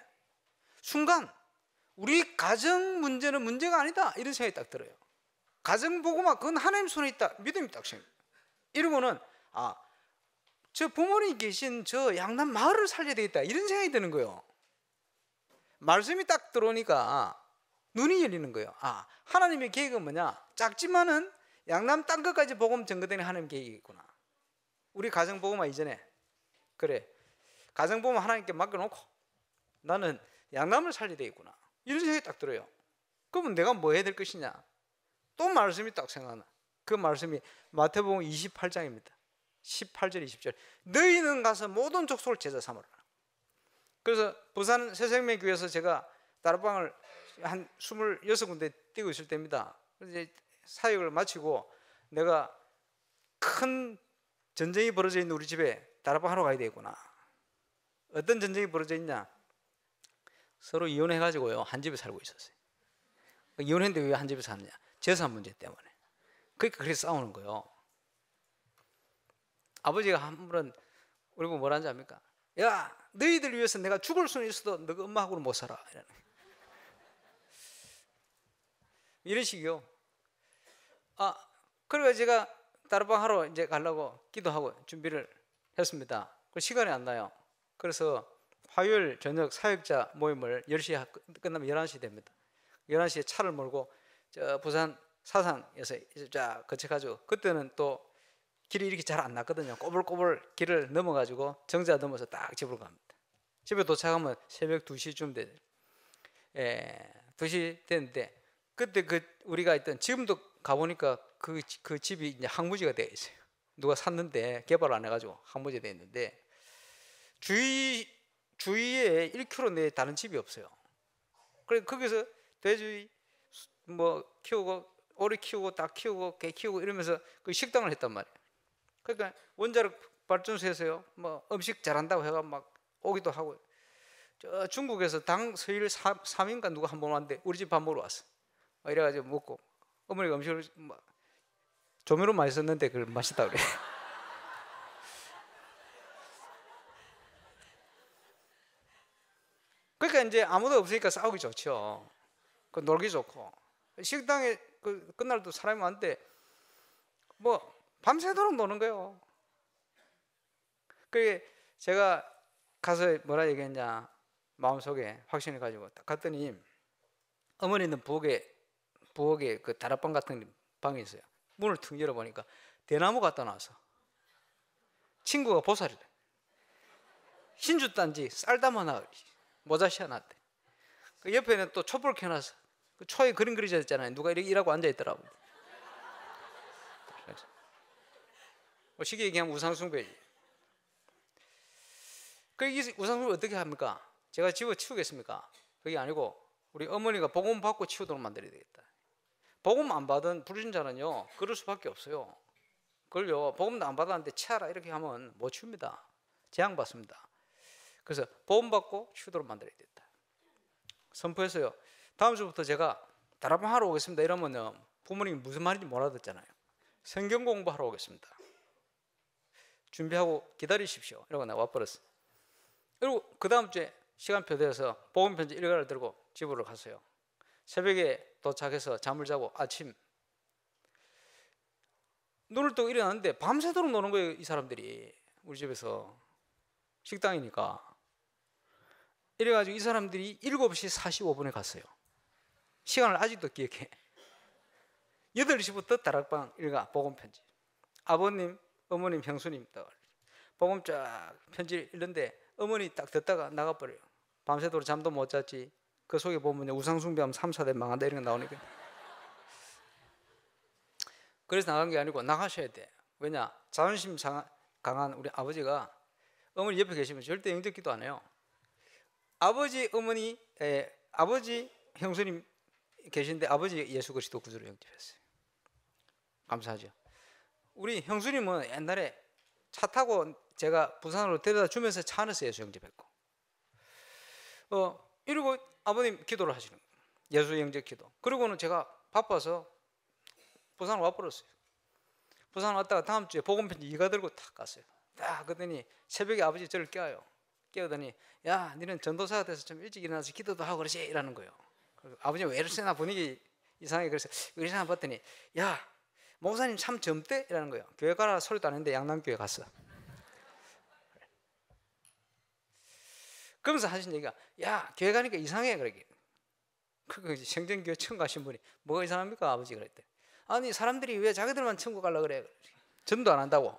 순간 우리 가정 문제는 문제가 아니다 이런 생각이 딱 들어요. 가정 복음아 그건 하나님 손에 있다 믿음이 딱 생겨요. 이러고는 저 부모님 계신 저 양남 마을을 살려야 되겠다 이런 생각이 드는 거예요. 말씀이 딱 들어오니까 눈이 열리는 거예요. 하나님의 계획은 뭐냐? 작지만은 양남 땅끝까지 복음 전거되는 하나님 계획이 있구나. 우리 가정 복음화 이전에 그래 가정 복음 하나님께 맡겨놓고 나는 양남을 살려야 되겠구나 이런 생각이 딱 들어요. 그러면 내가 뭐 해야 될 것이냐? 또 말씀이 딱 생각나. 그 말씀이 마태복음 28장입니다 18절 20절. 너희는 가서 모든 족속을 제자 삼으라. 그래서 부산 새생명교회에서 제가 다락방을 한 26군데 뛰고 있을 때입니다. 이제 사역을 마치고 내가 큰 전쟁이 벌어져 있는 우리 집에 다락방 하러 가야 되겠구나. 어떤 전쟁이 벌어져 있냐? 서로 이혼해가지고요 한 집에 살고 있었어요. 이혼했는데 왜 한 집에 사느냐? 재산 문제 때문에. 그러니까 그렇게 싸우는 거예요. 아버지가 한 번은 우리 보고 뭐라 하는지 압니까? 야 너희들 위해서 내가 죽을 수는 있어도 너가 엄마하고는 못 살아. 이런 식이요. 그래가 제가 다락방 하러 이제 가려고 기도하고 준비를 했습니다. 그 시간이 안 나요. 그래서 화요일 저녁 사역자 모임을 10시에 끝나면 11시 됩니다. 11시에 차를 몰고 저 부산 사상에서 쫙 거쳐가지고, 그때는 또 길이 이렇게 잘 안 났거든요. 꼬불꼬불 길을 넘어가지고 정자 넘어서 딱 집으로 갑니다. 집에 도착하면 새벽 2시쯤 돼요. 2시 됐는데, 그때 우리가 있던, 지금도 가보니까 그 집이 이제 항무지가 되어 있어요. 누가 샀는데 개발 안 해가지고 항무지 되어 있는데, 주위에 1km 내에 다른 집이 없어요. 그래 거기서 돼지 뭐 키우고, 오리 키우고, 닭 키우고, 개 키우고 이러면서 그 식당을 했단 말이에요. 그러니까 원자력 발전소에서요, 뭐 음식 잘한다고 해가 막 오기도 하고. 저 중국에서 당 서일 3인가 누가 한 번 왔는데 우리 집 밥 먹으러 왔어. 이래가지고 먹고, 어머니가 음식을 뭐 조미료 많이 썼는데 그걸 맛있다 그래. 그러니까 이제 아무도 없으니까 싸우기 좋죠. 그 놀기 좋고. 식당에 그날 또 사람이 많은데 뭐 밤새도록 노는 거예요. 그게 제가 가서 뭐라 얘기했냐, 마음속에 확신을 가지고 딱 갔더니, 어머니는 부엌에 그 다락방 같은 방이 있어요. 문을 퉁 열어보니까 대나무 갖다 놔서 친구가 보살이래. 흰주 딴지 쌀 담아놔 모자 씌워놨대. 그 옆에는 또 촛불 켜놔서 그 초에 그림 그려져 있잖아요. 누가 이렇게 일하고 앉아 있더라고. 뭐 쉽게 얘기하면 우상숭배지. 이 우상숭배 어떻게 합니까? 제가 집어 치우겠습니까? 그게 아니고 우리 어머니가 복음 받고 치우도록 만들어야 되겠다. 복음 안 받은 불신자는요 그럴 수밖에 없어요. 그걸요 복음도 안 받았는데 치아라 이렇게 하면 못 치웁니다. 재앙받습니다. 그래서 복음 받고 치우도록 만들어야 되겠다 선포했어요. 다음 주부터 제가 다락방 하러 오겠습니다 이러면요 부모님이 무슨 말인지 못 알아듣잖아요. 성경 공부하러 오겠습니다. 준비하고 기다리십시오 이러고 나 와버렸어. 그리고 그 다음 주에 시간표 되어서 복음 편지 1가를 들고 집으로 갔어요. 새벽에 도착해서 잠을 자고 아침 눈을 뜨고 일어났는데 밤새도록 노는 거예요. 이 사람들이 우리 집에서 식당이니까. 이래가지고 이 사람들이 7시 45분에 갔어요. 시간을 아직도 기억해. 8시부터 다락방 1가 복음 편지. 아버님, 어머님, 형수님 복음 쫙 편지 읽는데 어머니 딱 듣다가 나가버려요. 밤새도록 잠도 못 잤지. 그 속에 보면 우상숭배하면 3, 4대 망한다 이런 거 나오니까. 그래서 나간 게 아니고 나가셔야 돼. 왜냐? 자존심 강한 우리 아버지가 어머니 옆에 계시면 절대 영접기도 안 해요. 아버지, 어머니, 아버지, 형수님 계신데 아버지 예수 그리스도 구주로 영접했어요. 감사하죠. 우리 형수님은 옛날에 차 타고 제가 부산으로 데려다 주면서 차 안에서 예수 영접했고, 이러고 아버님 기도를 하시는 거예요. 예수 영접 기도. 그리고는 제가 바빠서 부산 와버렸어요. 부산 왔다가 다음 주에 복음편지 2가 들고 탁 갔어요. 딱 그러더니 새벽에 아버지 저를 깨워요. 깨우더니 야, 너는 전도사가 돼서 좀 일찍 일어나서 기도도 하고 그러지 이라는 거예요. 아버님 왜 이러시나 분위기 이상하게. 그래서 의리상 봤더니 야, 목사님 참 젊대 이라는 거예요. 교회 가라 소리도 안 했는데 양남교회 갔어. 그러면서 하신 얘기가 야, 교회 가니까 이상해 그러게. 그 생전교회 처음 가신 분이 뭐가 이상합니까 아버지 그랬대. 아니 사람들이 왜 자기들만 천국 가려고 그래. 전도 안 한다고.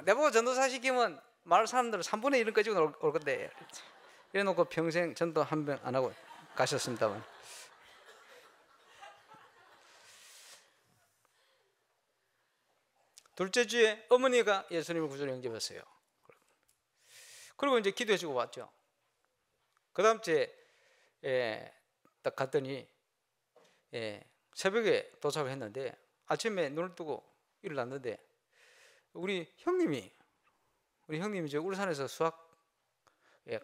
내보고 전도사 시키면 마을 사람들은 3분의 1은 꺼지고 올 건데 이래놓고 평생 전도 한 번 안 하고 가셨습니다만. 둘째 주에 어머니가 예수님을 구주로 영접했어요. 그리고 이제 기도해주고 왔죠. 그 다음 주에 딱 갔더니 새벽에 도착을 했는데 아침에 눈을 뜨고 일어났는데 우리 형님이 저 울산에서 수학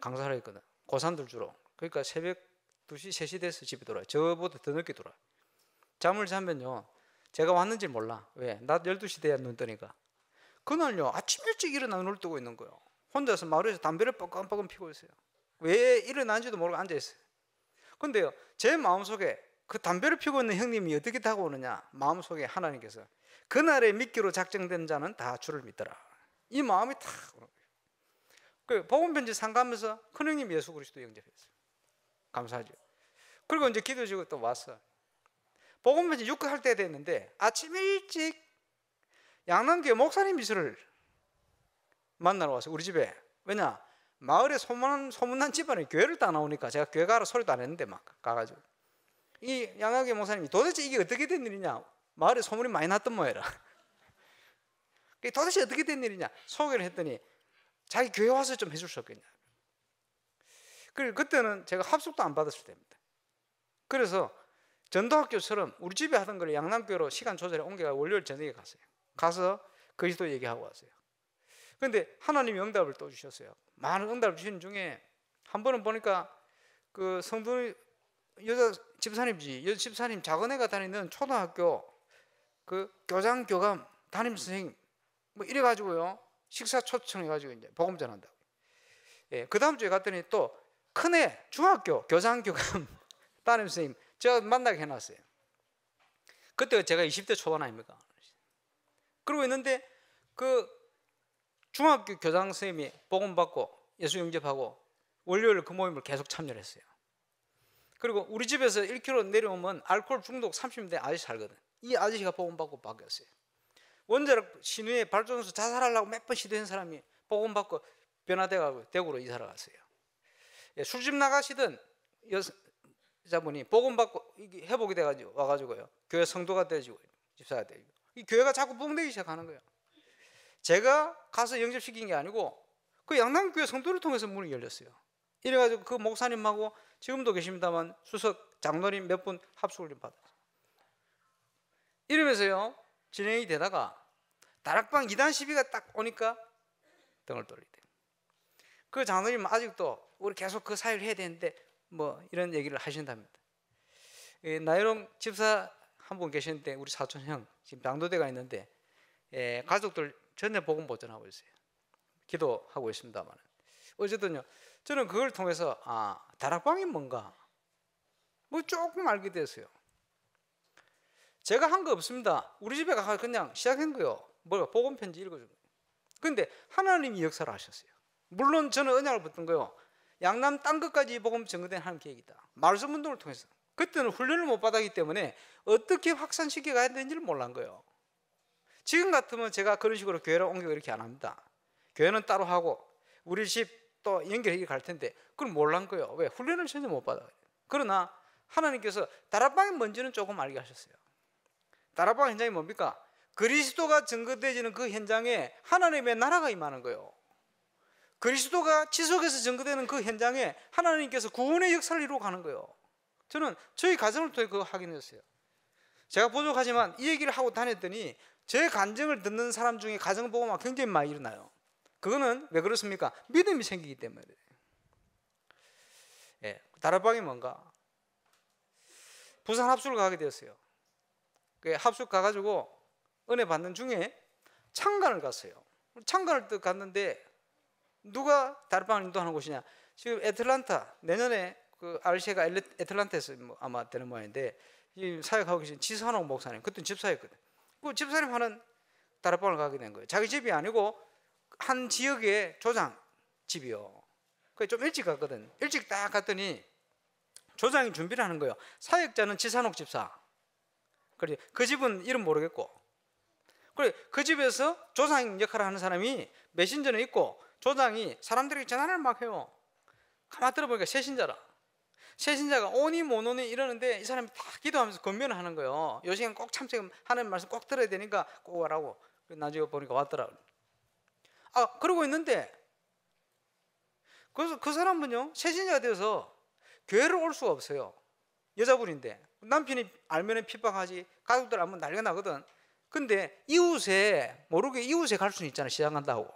강사를 했거든. 고3들 주로. 그러니까 새벽 2시, 3시 돼서 집에 돌아요. 저보다 더 늦게 돌아요. 잠을 자면요 제가 왔는지 몰라. 왜? 낮 12시 돼야 눈 뜨니까. 그날요 아침 일찍 일어나 눈을 뜨고 있는 거예요. 혼자서 마루에서 담배를 뻐끔뻐끔 피고 있어요. 왜 일어난지도 모르고 앉아있어요. 근데요 제 마음속에 그 담배를 피우고 있는 형님이 어떻게 다가오느냐? 마음속에 하나님께서 그날에 믿기로 작정된 자는 다 주를 믿더라. 이 마음이 탁 오는 거예요. 그 복음편지 상가하면서 큰형님 예수 그리스도 영접했어요. 감사하죠. 그리고 이제 기도지고 또 왔어. 복음편지 육각할 때 됐는데 아침 일찍 양남교회 목사님 미술을 만나러 왔어요. 우리 집에. 왜냐? 마을에 소문난 집안에 교회를 따나오니까 제가 교회 가라 소리도 안 했는데 막 가가지고 이 양남교회 목사님이 도대체 이게 어떻게 된 일이냐? 마을에 소문이 많이 났던 모양이라. 도대체 어떻게 된 일이냐? 소개를 했더니 자기 교회 와서 좀 해줄 수 없겠냐? 그리고 그때는 제가 합숙도 안 받았을 때입니다. 그래서 전도학교처럼 우리 집에 하던 걸 양남교회로 시간 조절해 옮겨가 월요일 저녁에 갔어요. 가서 그리스도 얘기하고 왔어요. 그런데 하나님이 응답을 또 주셨어요. 많은 응답을 주시는 중에 한 번은 보니까 그 성도 여자 집사님 작은 애가 다니는 초등학교 그 교장 교감 담임 선생님 뭐 이래가지고요 식사 초청해가지고 이제 복음 전한다고. 예, 그 다음 주에 갔더니 또 큰애 중학교 교장 교감 담임 선생님 제가 만나게 해놨어요. 그때가 제가 20대 초반 아닙니까? 그러고 있는데 그 중학교 교장 선생님이 복음 받고 예수 영접하고 월요일 그 모임을 계속 참여를 했어요. 그리고 우리 집에서 1km 내려오면 알코올 중독 30대 아저씨 살거든. 이 아저씨가 복음 받고 바뀌었어요. 원자력 신우에 발전소 자살하려고 몇 번 시도한 사람이 복음 받고 변화돼가지고 대구로 이사를 갔어요. 예, 술집 나가시던 여자분이 복음 받고 회복이 돼가지고 와가지고요 교회 성도가 되지고 집사가 되고 이 교회가 자꾸 붕대기 시작하는 거예요. 제가 가서 영접시킨 게 아니고 그 양남교회 성도를 통해서 문이 열렸어요. 이래가지고 그 목사님하고 지금도 계십니다만 수석 장로님 몇 분 합숙을 좀 받았어요. 이러면서요 진행이 되다가 다락방 2단 시비가 딱 오니까 등을 돌리대. 그 장로님 아직도 우리 계속 그 사회를 해야 되는데 뭐 이런 얘기를 하신답니다. 나이롱 집사 한 분 계시는데 우리 사촌 형 지금 장도대가 있는데 가족들 전혀 복음 보전하고 있어요. 기도하고 있습니다만 어쨌든요 저는 그걸 통해서 다락방이 뭔가 뭐 조금 알게 됐어요. 제가 한 거 없습니다. 우리 집에 가서 그냥 시작한 거요. 뭐가 복음 편지 읽어주는 거예요. 그런데 하나님이 역사를 하셨어요. 물론 저는 언약을 붙든 거요. 양남 땅 끝까지 복음 전거된 하나님 계획이다. 말씀 운동을 통해서. 그때는 훈련을 못 받았기 때문에 어떻게 확산시켜 가야 되는지를 몰란 거예요. 지금 같으면 제가 그런 식으로 교회를 옮기고 이렇게 안 합니다. 교회는 따로 하고 우리 집 또 연결해 갈 텐데 그걸 몰란 거예요. 왜? 훈련을 전혀 못 받아요. 그러나 하나님께서 다락방이 뭔지는 조금 알게 하셨어요. 다락방 현장이 뭡니까? 그리스도가 증거되어지는 그 현장에 하나님의 나라가 임하는 거예요. 그리스도가 지속해서 증거되는 그 현장에 하나님께서 구원의 역사를 이루어 가는 거예요. 저는 저희 가정을 통해 그거 확인했어요. 제가 부족하지만 이 얘기를 하고 다녔더니 제 간증을 듣는 사람 중에 가정복음화 굉장히 많이 일어나요. 그거는 왜 그렇습니까? 믿음이 생기기 때문에. 예, 다락방이 뭔가? 부산 합숙을 가게 되었어요. 그 합숙 가가지고 은혜 받는 중에 창간을 갔어요. 창간을 또 갔는데 누가 다락방을 인도하는 곳이냐? 지금 애틀란타 내년에 그 RC가 애틀란타에서 뭐 아마 되는 모양인데 이 사역하고 계신 지선옥 목사님 그때 집사였거든. 그 집사님 하는 다락방을 가게 된 거예요. 자기 집이 아니고 한 지역의 조장 집이요. 그래 좀 일찍 갔거든. 일찍 딱 갔더니 조장이 준비를 하는 거예요. 사역자는 지산옥 집사. 그래 그 집은 이름 모르겠고. 그래 그 집에서 조장 역할을 하는 사람이 메신저는 있고 조장이 사람들에게 전화를 막 해요. 가만 들어보니까 새신자라. 새신자가 오니 못 오니 이러는데 이 사람이 다 기도하면서 권면을 하는 거예요. 요 시간 꼭 참석 하는 말씀 꼭 들어야 되니까 꼭 와라고. 나중에 보니까 왔더라고요. 그러고 있는데 그래서 그 사람은요 새신자가 되어서 교회를 올 수가 없어요. 여자분인데 남편이 알면 핍박하지 가족들 알면 난리가 나거든. 근데 이웃에 모르게 이웃에 갈 수는 있잖아. 시장 간다고.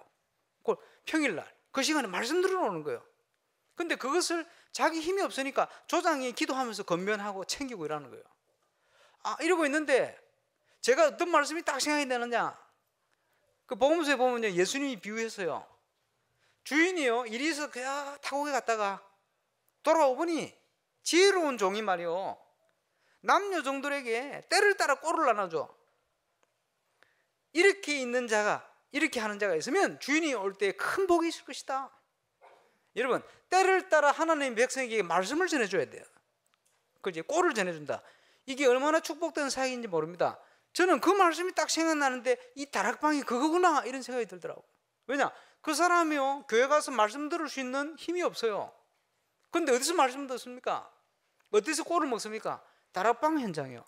그 평일날 그 시간에 말씀 들어오는 거예요. 근데 그것을 자기 힘이 없으니까 조장이 기도하면서 건면하고 챙기고 이러는 거예요. 이러고 있는데 제가 어떤 말씀이 딱 생각이 나느냐. 그 복음서에 보면요 예수님이 비유했어요. 주인이요 일이 있어서 그냥 타국에 갔다가 돌아오보니 지혜로운 종이 말이요 남녀종들에게 때를 따라 꼴을 나눠줘. 이렇게 있는 자가, 이렇게 하는 자가 있으면 주인이 올 때 큰 복이 있을 것이다. 여러분, 때를 따라 하나님 백성에게 말씀을 전해줘야 돼요. 그지? 꼴을 전해준다. 이게 얼마나 축복된 사역인지 모릅니다. 저는 그 말씀이 딱 생각나는데 이 다락방이 그거구나 이런 생각이 들더라고요. 왜냐? 그 사람이요 교회 가서 말씀 들을 수 있는 힘이 없어요. 근데 어디서 말씀 듣습니까? 어디서 꼴을 먹습니까? 다락방 현장이요.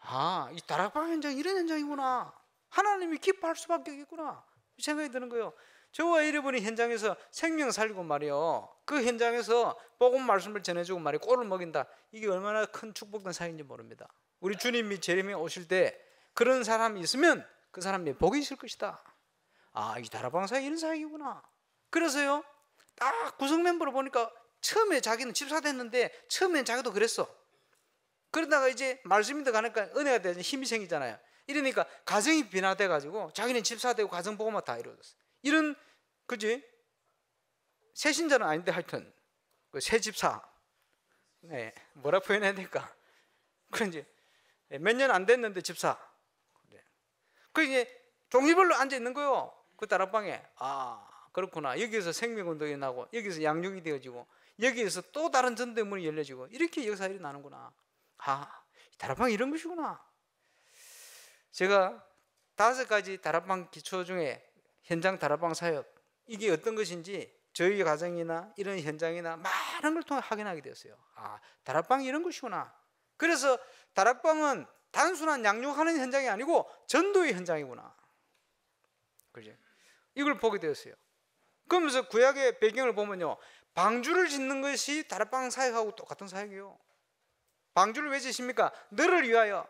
아, 이 다락방 현장이 이런 현장이구나. 하나님이 기뻐할 수밖에 없겠구나 이 생각이 드는 거예요. 저와 여러분이 현장에서 생명 살리고 말이요, 그 현장에서 복음 말씀을 전해주고 말이요, 꼴을 먹인다. 이게 얼마나 큰 축복된 사역인지 모릅니다. 우리 주님이 재림에 오실 때 그런 사람이 있으면 그 사람이 복이 있을 것이다. 아, 이 다락방 사역 이런 사역이구나. 그래서요, 딱 구성 멤버를 보니까 처음에 자기는 집사 됐는데 처음엔 자기도 그랬어. 그러다가 이제 말씀이 더 가니까 은혜가 되니 힘이 생기잖아요. 이러니까 가정이 변화돼 가지고 자기는 집사되고 가정 복음화 다 이루어졌어. 이런, 그지? 새 신자는 아닌데 하여튼 그 새 집사, 네, 뭐라 표현해야 될까? 그런지 몇 년 안 됐는데 집사. 그 이제 종류별로 앉아 있는 거요. 그 다락방에. 아, 그렇구나. 여기에서 생명운동이 나고, 여기서 양육이 되어지고, 여기에서 또 다른 전대문이 열려지고, 이렇게 역사 일어나는구나. 아, 다락방 이런 것이구나. 제가 5가지 다락방 기초 중에 현장 다락방 사역, 이게 어떤 것인지 저희 가정이나 이런 현장이나 많은 걸 통해 확인하게 되었어요. 아, 다락방이 이런 것이구나. 그래서 다락방은 단순한 양육하는 현장이 아니고 전도의 현장이구나. 그죠? 이걸 보게 되었어요. 그러면서 구약의 배경을 보면요, 방주를 짓는 것이 다락방 사역하고 똑같은 사역이에요. 방주를 왜 짓습니까? 너를 위하여,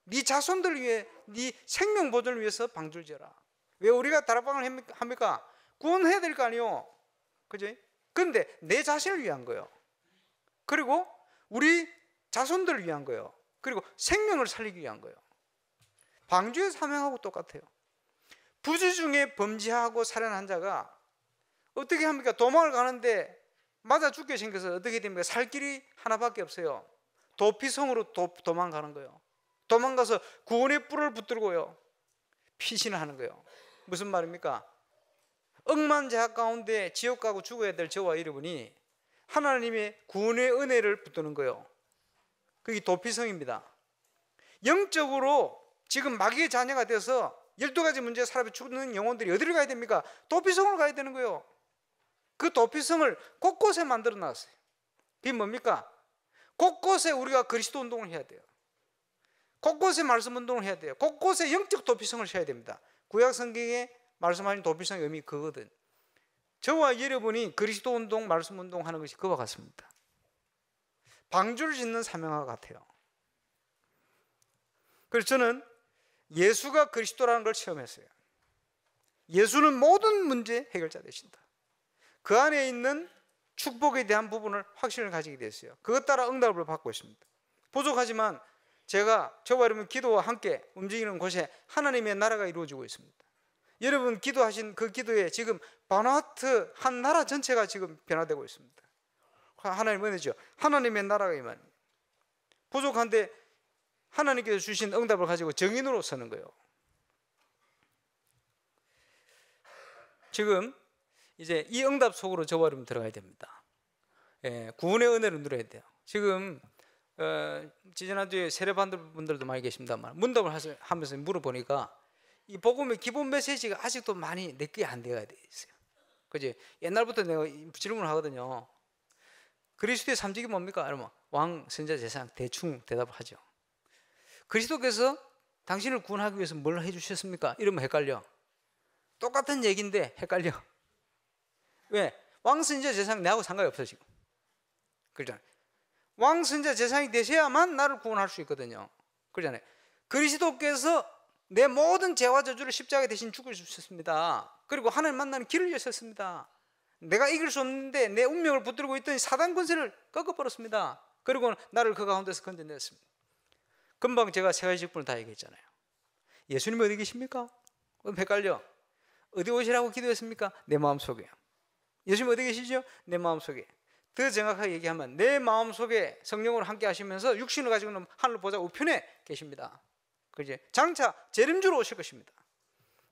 네 자손들을 위해, 네 생명 보존을 위해서 방주를 지어라. 왜 우리가 다락방을 합니까? 구원해야 될 거 아니에요. 그죠? 그런데 내 자신을 위한 거예요. 그리고 우리 자손들을 위한 거예요. 그리고 생명을 살리기 위한 거예요. 방주의 사명하고 똑같아요. 부주 중에 범죄하고 살인한 자가 어떻게 합니까? 도망을 가는데 맞아 죽게 생겨서 어떻게 됩니까? 살 길이 하나밖에 없어요. 도피성으로 도망가는 거예요. 도망가서 구원의 뿔을 붙들고요, 피신을 하는 거예요. 무슨 말입니까? 억만제약 가운데 지옥 가고 죽어야 될 저와 여러분이 하나님의 구원의 은혜를 붙드는 거예요. 그게 도피성입니다. 영적으로 지금 마귀의 자녀가 돼서 12가지 문제에 사람이 죽는 영혼들이 어디를 가야 됩니까? 도피성을 가야 되는 거예요. 그 도피성을 곳곳에 만들어 놨어요. 그게 뭡니까? 곳곳에 우리가 그리스도 운동을 해야 돼요. 곳곳에 말씀 운동을 해야 돼요. 곳곳에 영적 도피성을 해야 됩니다. 구약 성경에 말씀하신 도피성의 의미 그거거든. 저와 여러분이 그리스도 운동, 말씀 운동 하는 것이 그와 같습니다. 방주를 짓는 사명과 같아요. 그래서 저는 예수가 그리스도라는 걸 체험했어요. 예수는 모든 문제 해결자 되신다. 그 안에 있는 축복에 대한 부분을 확신을 가지게 됐어요. 그것 따라 응답을 받고 있습니다. 부족하지만 저와 여러분 기도와 함께 움직이는 곳에 하나님의 나라가 이루어지고 있습니다. 여러분 기도하신 그 기도에 지금 바누아투 한 나라 전체가 지금 변화되고 있습니다. 하나님 은혜죠. 하나님의 나라가 임하는, 부족한데 하나님께서 주신 응답을 가지고 정인으로 서는 거예요. 지금 이제 이 응답 속으로 저와 여러분 들어가야 됩니다. 구원의 은혜를 누려야 돼요. 지금 지난주에 세례받은 분들도 많이 계십니다만 문답을 하면서 물어보니까 이 복음의 기본 메시지가 아직도 많이 내게 안 되어 있어요. 그지? 옛날부터 내가 질문을 하거든요. 그리스도의 삼직이 뭡니까? 여러분, 왕, 선자, 제사장 대충 대답을 하죠. 그리스도께서 당신을 구원하기 위해서 뭘 해주셨습니까? 이러면 헷갈려. 똑같은 얘기인데 헷갈려. 왜? 왕, 선자, 제사장 내하고 상관이 없어 지금. 그렇잖아요. 왕, 선자, 제사장이 되셔야만 나를 구원할 수 있거든요. 그렇잖아요. 그리스도께서 내 모든 죄와 저주를 십자가에 대신 죽으셨습니다. 그리고 하나님 만나는 길을 여셨습니다. 내가 이길 수 없는데 내 운명을 붙들고 있던 사단 권세를 꺾어버렸습니다. 그리고 나를 그 가운데서 건져냈습니다. 금방 제가 3가지 직분을 다 얘기했잖아요. 예수님 어디 계십니까? 헷갈려. 어디 오시라고 기도했습니까? 내 마음속에. 예수님 어디 계시죠? 내 마음속에. 더 정확하게 얘기하면 내 마음속에 성령으로 함께 하시면서 육신을 가지고는 하늘 보좌 우편에 계십니다. 그지? 장차 재림주로 오실 것입니다.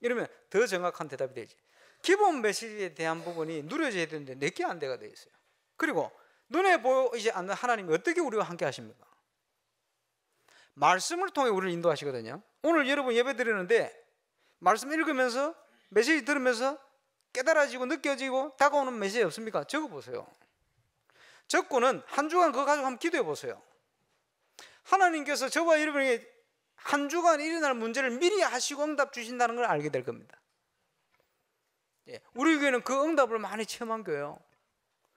이러면 더 정확한 대답이 되지. 기본 메시지에 대한 부분이 누려져야 되는데 내게 안 돼가 되어 있어요. 그리고 눈에 보이지 않는 하나님이 어떻게 우리와 함께 하십니까? 말씀을 통해 우리를 인도하시거든요. 오늘 여러분 예배 드리는데 말씀 읽으면서 메시지 들으면서 깨달아지고 느껴지고 다가오는 메시지 없습니까? 적어보세요. 적고는 한 주간 그거 가지고 한번 기도해 보세요. 하나님께서 저와 여러분에게 한 주간 일어날 문제를 미리 하시고 응답 주신다는 걸 알게 될 겁니다. 우리 교회는 그 응답을 많이 체험한 거예요.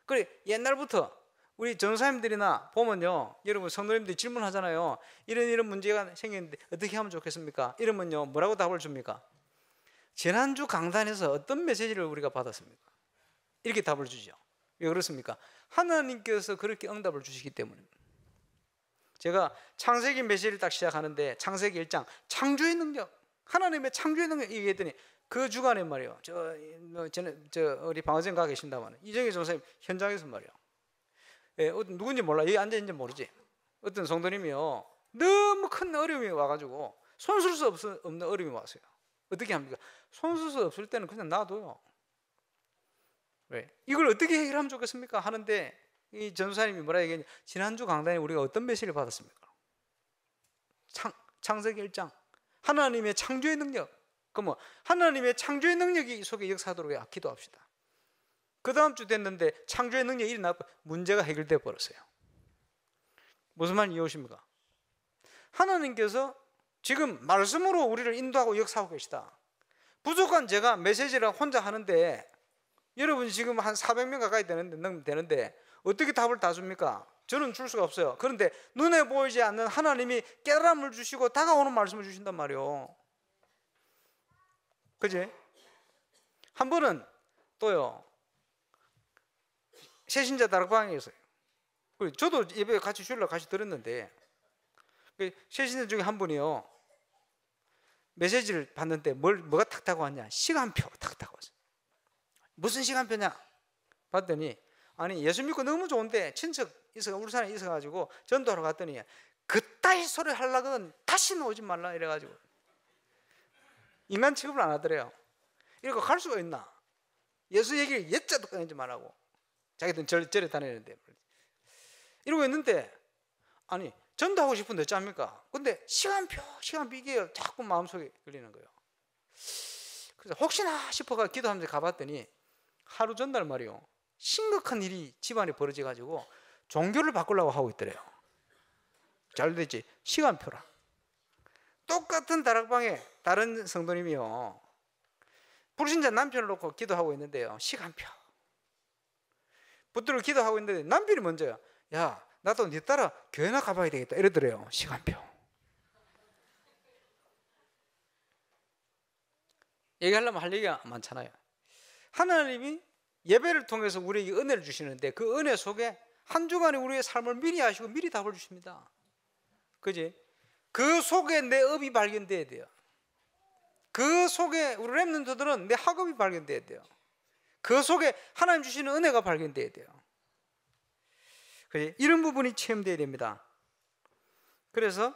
그래, 옛날부터 우리 전사님들이나 보면요, 여러분 성도님들이 질문하잖아요. 이런 문제가 생겼는데 어떻게 하면 좋겠습니까? 이러면요, 뭐라고 답을 줍니까? 지난주 강단에서 어떤 메시지를 우리가 받았습니까? 이렇게 답을 주죠. 왜 그렇습니까? 하나님께서 그렇게 응답을 주시기 때문입니다. 제가 창세기 메시지를 딱 시작하는데 창세기 1장 창조의 능력, 하나님의 창조의 능력 얘기했더니 그 주간에 말이에요. 우리 방어전 가 계신다면 이정희 전사님 현장에서 말이에요. 누군지 몰라. 여기 앉아있는지 모르지. 어떤 성도님이요, 너무 큰 어려움이 와가지고 손쓸 수 없는 어려움이 왔어요. 어떻게 합니까? 손쓸 수 없을 때는 그냥 놔둬요. 왜? 이걸 어떻게 해결하면 좋겠습니까? 하는데 이 전사님이 뭐라 얘기했냐? 지난주 강단에 우리가 어떤 메시지를 받았습니까? 창세기 1장 하나님의 창조의 능력. 그럼 하나님의 창조의 능력이 이 속에 역사하도록 기도합시다. 그 다음 주 됐는데 창조의 능력이 일어나고 문제가 해결되어 버렸어요. 무슨 말인지 이해오십니까? 하나님께서 지금 말씀으로 우리를 인도하고 역사하고 계시다. 부족한 제가 메시지를 혼자 하는데 여러분이 지금 한 400명 가까이 되는데 어떻게 답을 다 줍니까? 저는 줄 수가 없어요. 그런데 눈에 보이지 않는 하나님이 깨달음을 주시고 다가오는 말씀을 주신단 말이에요. 그지? 한 번은 또요, 새신자 다락방에 있어요. 저도 예배 같이 주일날 같이 들었는데 새신자 중에 한 분이요, 메시지를 봤는데 뭐가 탁 타고 왔냐? 시간표 탁 타고 왔어요. 무슨 시간표냐? 봤더니 아니 예수 믿고 너무 좋은데 친척 울산에 있어가지고 전도하러 갔더니 그따위 소리 하려거든 다시는 오지 말라 이래가지고 인간 취급을 안 하더래요. 이러고 갈 수가 있나? 예수 얘기를 예자도 꺼내지 말라고. 자기들은 절에 다니는데 이러고 있는데 아니 전도하고 싶은데 어쩝니까? 근데 시간표 이게 자꾸 마음속에 걸리는 거예요. 그래서 혹시나 싶어가 기도하면서 가봤더니 하루 전날 말이요, 심각한 일이 집안에 벌어져가지고 종교를 바꾸려고 하고 있더래요. 잘 됐지? 시간표라. 똑같은 다락방에 다른 성도님이요, 불신자 남편을 놓고 기도하고 있는데요, 시간표 붙들고 기도하고 있는데 남편이 먼저요, 야 나도 네 따라 교회나 가봐야 되겠다 이러더래요. 시간표. 얘기하려면 할 얘기가 많잖아요. 하나님이 예배를 통해서 우리에게 은혜를 주시는데 그 은혜 속에 한 주간에 우리의 삶을 미리 하시고 미리 답을 주십니다. 그지? 그 속에 내 업이 발견돼야 돼요. 그 속에 우리 렘넌트들은 내 학업이 발견돼야 돼요. 그 속에 하나님 주시는 은혜가 발견돼야 돼요. 그지? 이런 부분이 체험돼야 됩니다. 그래서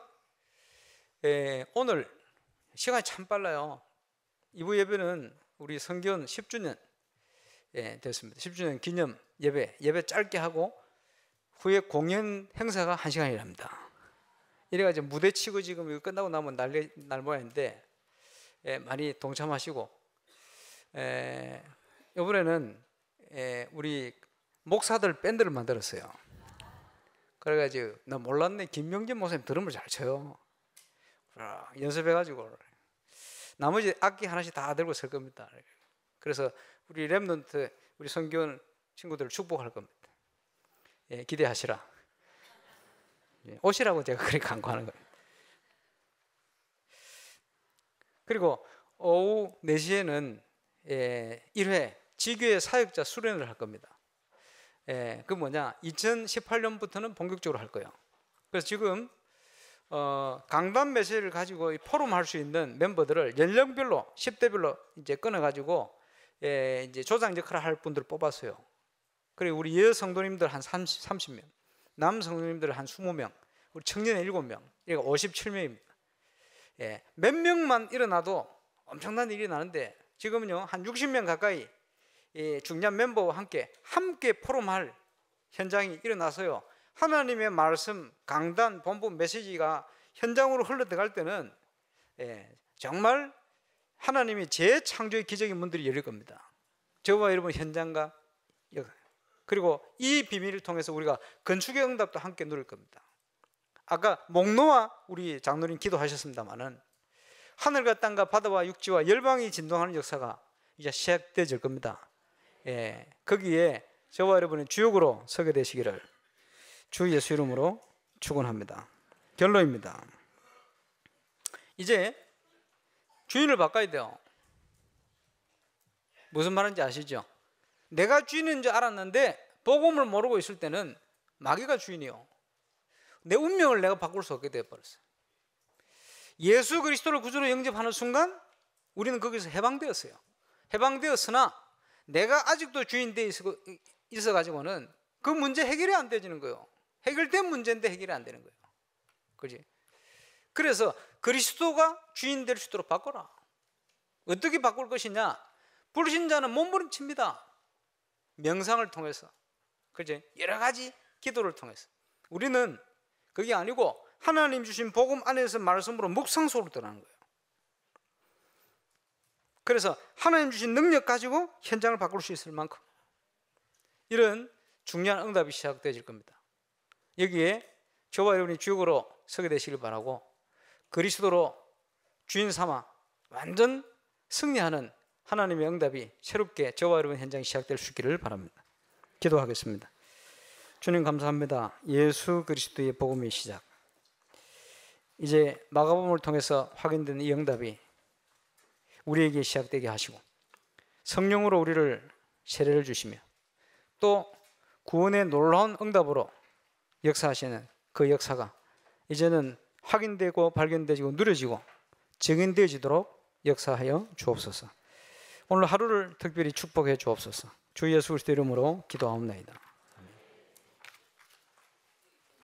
오늘 시간이 참 빨라요. 이부 예배는 우리 성견 10주년 됐습니다. 10주년 기념 예배 짧게 하고 후에 공연 행사가 1시간이랍니다. 이래가지고 무대 치고 지금 이거 끝나고 나면 날 모양인데 많이 동참하시고, 이번에는 우리 목사들 밴드를 만들었어요. 그래가지고 나 몰랐네, 김명진 목사님 드럼을 잘 쳐요. 연습해가지고 나머지 악기 하나씩 다 들고 설 겁니다. 그래서 우리 렘넌트, 우리 성교원 친구들을 축복할 겁니다. 기대하시라. 오시라고 제가 그렇게 강구하는 겁니다. 그리고 오후 4시에는 1회 지교회 사역자 수련을 할 겁니다. 그 뭐냐, 2018년부터는 본격적으로 할 거예요. 그래서 지금 강단 메시지를 가지고 포럼 할 수 있는 멤버들을 연령별로 10대별로 이제 끊어가지고 이제 조장 역할을 할 분들을 뽑았어요. 그리고 우리 여성도님들 한 30명, 남 성도님들 한 20명, 우리 청년 7명, 이게 57명입니다. 예, 몇 명만 일어나도 엄청난 일이 나는데 지금은요 한 60명 가까이 중년 멤버와 함께 포럼할 현장이 일어나서요, 하나님의 말씀, 강단, 본부 메시지가 현장으로 흘러들어갈 때는 정말 하나님이 재창조의 기적의 문들이 열릴 겁니다. 저와 여러분 현장과 그리고 이 비밀을 통해서 우리가 건축의 응답도 함께 누릴 겁니다. 아까 목노아 우리 장로님 기도하셨습니다마는 하늘과 땅과 바다와 육지와 열방이 진동하는 역사가 이제 시작되질 겁니다. 거기에 저와 여러분의 주역으로 서게 되시기를 주 예수 이름으로 축원합니다. 결론입니다. 이제 주인을 바꿔야 돼요. 무슨 말인지 아시죠? 내가 주인인 줄 알았는데 복음을 모르고 있을 때는 마귀가 주인이요, 내 운명을 내가 바꿀 수 없게 되어버렸어요. 예수 그리스도를 구주로 영접하는 순간 우리는 거기서 해방되었어요. 해방되었으나 내가 아직도 주인 되어 있어가지고는 그 문제 해결이 안 되지는 거예요. 해결된 문제인데 해결이 안 되는 거예요. 그렇지? 그래서 그리스도가 주인 될 수 있도록 바꿔라. 어떻게 바꿀 것이냐? 불신자는 몸부림칩니다. 명상을 통해서, 그렇지? 여러 가지 기도를 통해서. 우리는 그게 아니고 하나님 주신 복음 안에서 말씀으로 묵상 속으로 들어가는 거예요. 그래서 하나님 주신 능력 가지고 현장을 바꿀 수 있을 만큼 이런 중요한 응답이 시작되질 겁니다. 여기에 저와 여러분이 주역으로 서게 되시길 바라고, 그리스도로 주인 삼아 완전 승리하는 하나님의 응답이 새롭게 저와 여러분 현장이 시작될 수 있기를 바랍니다. 기도하겠습니다. 주님 감사합니다. 예수 그리스도의 복음의 시작, 이제 마가복음을 통해서 확인된 이 응답이 우리에게 시작되게 하시고 성령으로 우리를 세례를 주시며 또 구원의 놀라운 응답으로 역사하시는 그 역사가 이제는 확인되고 발견되고 누려지고 증인되어지도록 역사하여 주옵소서. 오늘 하루를 특별히 축복해 주옵소서. 주 예수 그리스도 이름으로 기도하옵나이다.